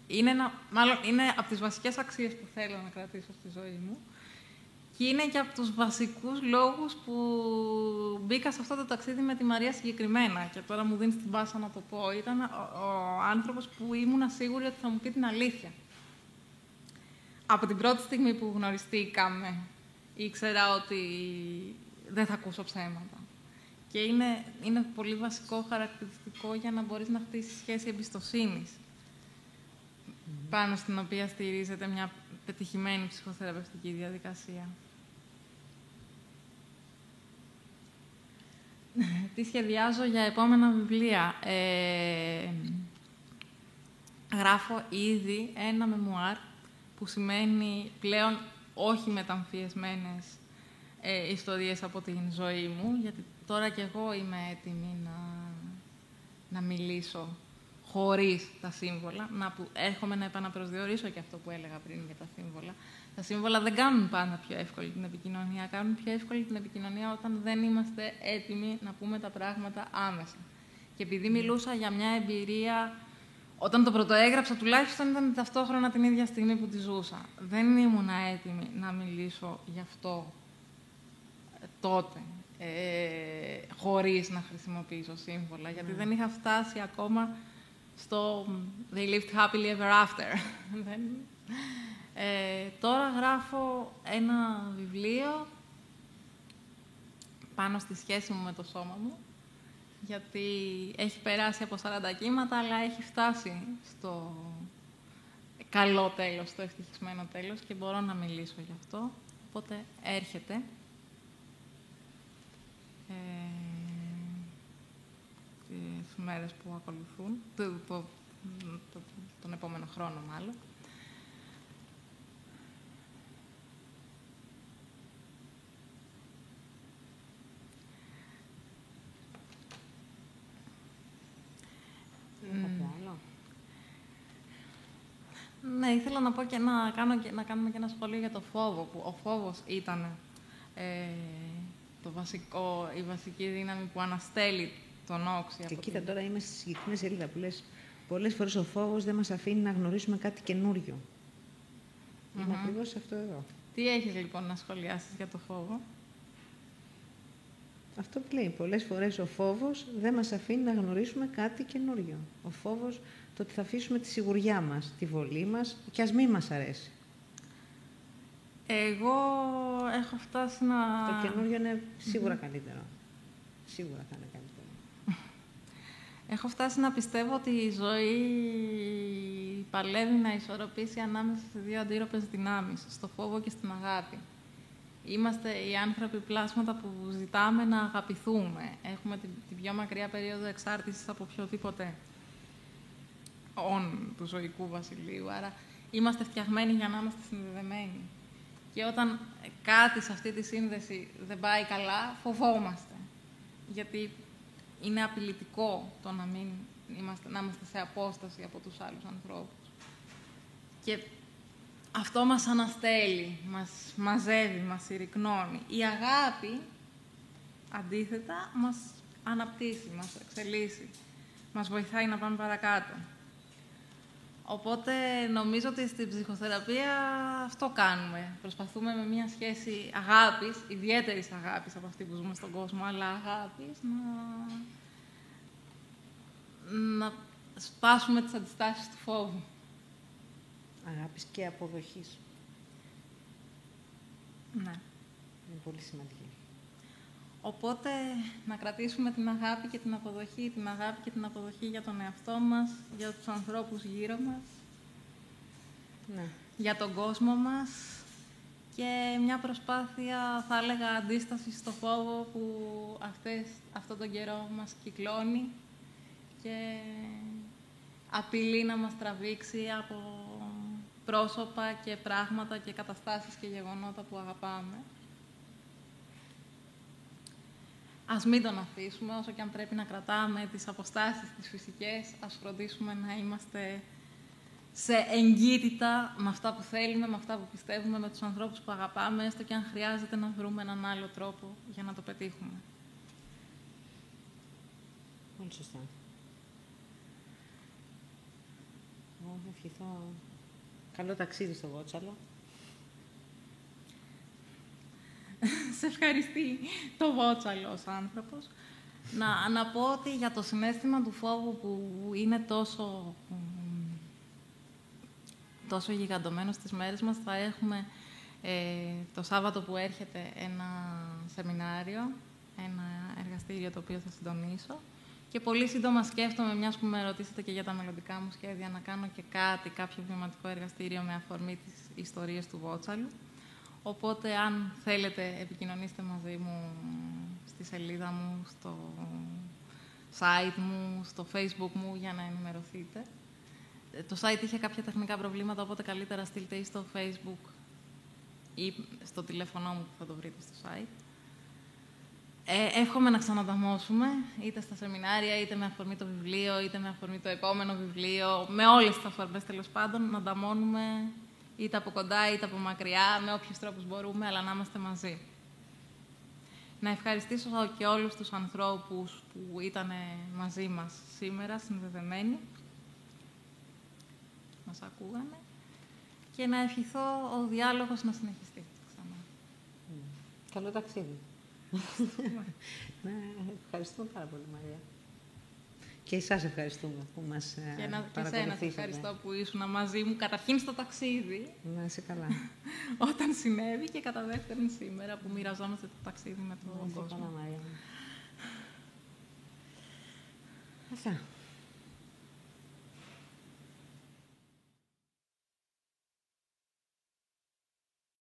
είναι από τις βασικές αξίες που θέλω να κρατήσω στη ζωή μου και είναι και από τους βασικούς λόγους που μπήκα σε αυτό το ταξίδι με τη Μαρία συγκεκριμένα και τώρα μου δίνεις την πάσα να το πω. Ήταν ο άνθρωπος που ήμουνα σίγουρη ότι θα μου πει την αλήθεια. Από την πρώτη στιγμή που γνωριστήκαμε, ήξερα ότι δεν θα ακούσω ψέματα. Και είναι πολύ βασικό χαρακτηριστικό για να μπορείς να χτίσεις σχέση εμπιστοσύνης, πάνω στην οποία στηρίζεται μια πετυχημένη ψυχοθεραπευτική διαδικασία. Τι σχεδιάζω για επόμενα βιβλία? Γράφω ήδη ένα μεμουάρ, που σημαίνει πλέον όχι μεταμφιεσμένες ιστορίες από την ζωή μου, γιατί τώρα κι εγώ είμαι έτοιμη να μιλήσω χωρίς τα σύμβολα, έρχομαι να επαναπροσδιορίσω και αυτό που έλεγα πριν για τα σύμβολα. Τα σύμβολα δεν κάνουν πάντα πιο εύκολη την επικοινωνία, κάνουν πιο εύκολη την επικοινωνία όταν δεν είμαστε έτοιμοι να πούμε τα πράγματα άμεσα. Και επειδή μιλούσα για μια εμπειρία, όταν το πρωτοέγραψα τουλάχιστον ήταν ταυτόχρονα την ίδια στιγμή που τη ζούσα. Δεν ήμουν έτοιμη να μιλήσω γι' αυτό τότε, χωρίς να χρησιμοποιήσω σύμβολα, γιατί δεν είχα φτάσει ακόμα στο «They lived happily ever after». Τώρα γράφω ένα βιβλίο πάνω στη σχέση μου με το σώμα μου, γιατί έχει περάσει από 40 κύματα, αλλά έχει φτάσει στο καλό τέλος, στο ευτυχισμένο τέλος και μπορώ να μιλήσω γι' αυτό, οπότε έρχεται. Τις μέρες που ακολουθούν, τον επόμενο χρόνο μάλλον. Ναι, ήθελα να πω και να κάνουμε και ένα σχόλιο για το φόβο, που ο φόβος ήταν η βασική δύναμη που αναστέλει τον όξη. Και κοίτα, τώρα είμαι στη συγκεκριμένη σελίδα που λες, πολλές φορές ο φόβος δεν μας αφήνει να γνωρίσουμε κάτι καινούριο. Είναι ακριβώς αυτό εδώ. Τι έχεις λοιπόν να σχολιάσεις για το φόβο? Αυτό που λέει, πολλές φορές ο φόβος δεν μας αφήνει να γνωρίσουμε κάτι καινούριο. Ο φόβος, το ότι θα αφήσουμε τη σιγουριά μας, τη βολή μας, και ας μην μας αρέσει. Εγώ έχω φτάσει να... Το καινούριο είναι σίγουρα καλύτερο. Σίγουρα θα είναι καλύτερο. Έχω φτάσει να πιστεύω ότι η ζωή παλεύει να ισορροπήσει ανάμεσα σε δύο αντίρροπες δυνάμεις, στο φόβο και στην αγάπη. Είμαστε οι άνθρωποι πλάσματα που ζητάμε να αγαπηθούμε. Έχουμε την πιο μακριά περίοδο εξάρτησης από οποιοδήποτε του ζωικού βασιλείου. Άρα είμαστε φτιαγμένοι για να είμαστε συνδεδεμένοι. Και όταν κάτι σε αυτή τη σύνδεση δεν πάει καλά, φοβόμαστε. Γιατί είναι απειλητικό το να είμαστε σε απόσταση από τους άλλους ανθρώπους. Και αυτό μας αναστέλει, μας μαζεύει, μας συρρυκνώνει. Η αγάπη, αντίθετα, μας αναπτύσσει, μας εξελίσσει, μας βοηθάει να πάμε παρακάτω. Οπότε νομίζω ότι στην ψυχοθεραπεία αυτό κάνουμε. Προσπαθούμε με μια σχέση αγάπης, ιδιαίτερης αγάπης από αυτή που ζούμε στον κόσμο, αλλά αγάπης, να σπάσουμε τις αντιστάσεις του φόβου. Αγάπης και αποδοχής. Ναι. Είναι πολύ σημαντική. Οπότε, να κρατήσουμε την αγάπη και την αποδοχή, την αγάπη και την αποδοχή για τον εαυτό μας, για τους ανθρώπους γύρω μας, ναι, για τον κόσμο μας και μια προσπάθεια, θα έλεγα, αντίσταση στο φόβο που αυτόν τον καιρό μας κυκλώνει και απειλεί να μας τραβήξει από πρόσωπα και πράγματα και καταστάσεις και γεγονότα που αγαπάμε. Ας μην τον αφήσουμε, όσο και αν πρέπει να κρατάμε τις αποστάσεις τις φυσικές, ας φροντίσουμε να είμαστε σε εγκύτητα με αυτά που θέλουμε, με αυτά που πιστεύουμε, με τους ανθρώπους που αγαπάμε, έστω και αν χρειάζεται να βρούμε έναν άλλο τρόπο για να το πετύχουμε. Πολύ σωστά. Εγώ θα ευχηθώ καλό ταξίδι στο Βότσαλο. Σε ευχαριστεί το Βότσαλο ως άνθρωπος. Να πω ότι για το συναίσθημα του φόβου που είναι τόσο γιγαντωμένο στις μέρες μας, θα έχουμε το Σάββατο που έρχεται ένα σεμινάριο, ένα εργαστήριο το οποίο θα συντονίσω. Και πολύ σύντομα σκέφτομαι, μιας που με ρωτήσατε και για τα μελλοντικά μου σχέδια, να κάνω και κάποιο βιωματικό εργαστήριο με αφορμή τις ιστορίες του Βότσαλου. Οπότε, αν θέλετε, επικοινωνήστε μαζί μου στη σελίδα μου, στο site μου, στο Facebook μου, για να ενημερωθείτε. Το site είχε κάποια τεχνικά προβλήματα, οπότε καλύτερα στείλτε ή στο Facebook ή στο τηλέφωνο μου που θα το βρείτε στο site. Εύχομαι να ξανανταμώσουμε, είτε στα σεμινάρια, είτε με αφορμή το βιβλίο, είτε με αφορμή το επόμενο βιβλίο, με όλες τις αφορμές τέλος πάντων, να ανταμώνουμε είτε από κοντά είτε από μακριά, με όποιους τρόπους μπορούμε, αλλά να είμαστε μαζί. Να ευχαριστήσω και όλους τους ανθρώπους που ήταν μαζί μας σήμερα, συνδεδεμένοι, μας ακούγανε, και να ευχηθώ ο διάλογος να συνεχιστεί ξανά. Καλό ταξίδι. Ναι, ευχαριστούμε πάρα πολύ, Μαρία. Και εσάς ευχαριστούμε που μας παρακολουθήσατε. Και εσένα ευχαριστώ που ήσουν μαζί μου, καταρχήν στο ταξίδι. Να είσαι καλά. Όταν συνέβη, και κατά δεύτερον σήμερα που μοιραζόμαστε το ταξίδι με τον κόσμο. Καλά, Μαρία. Αυτά.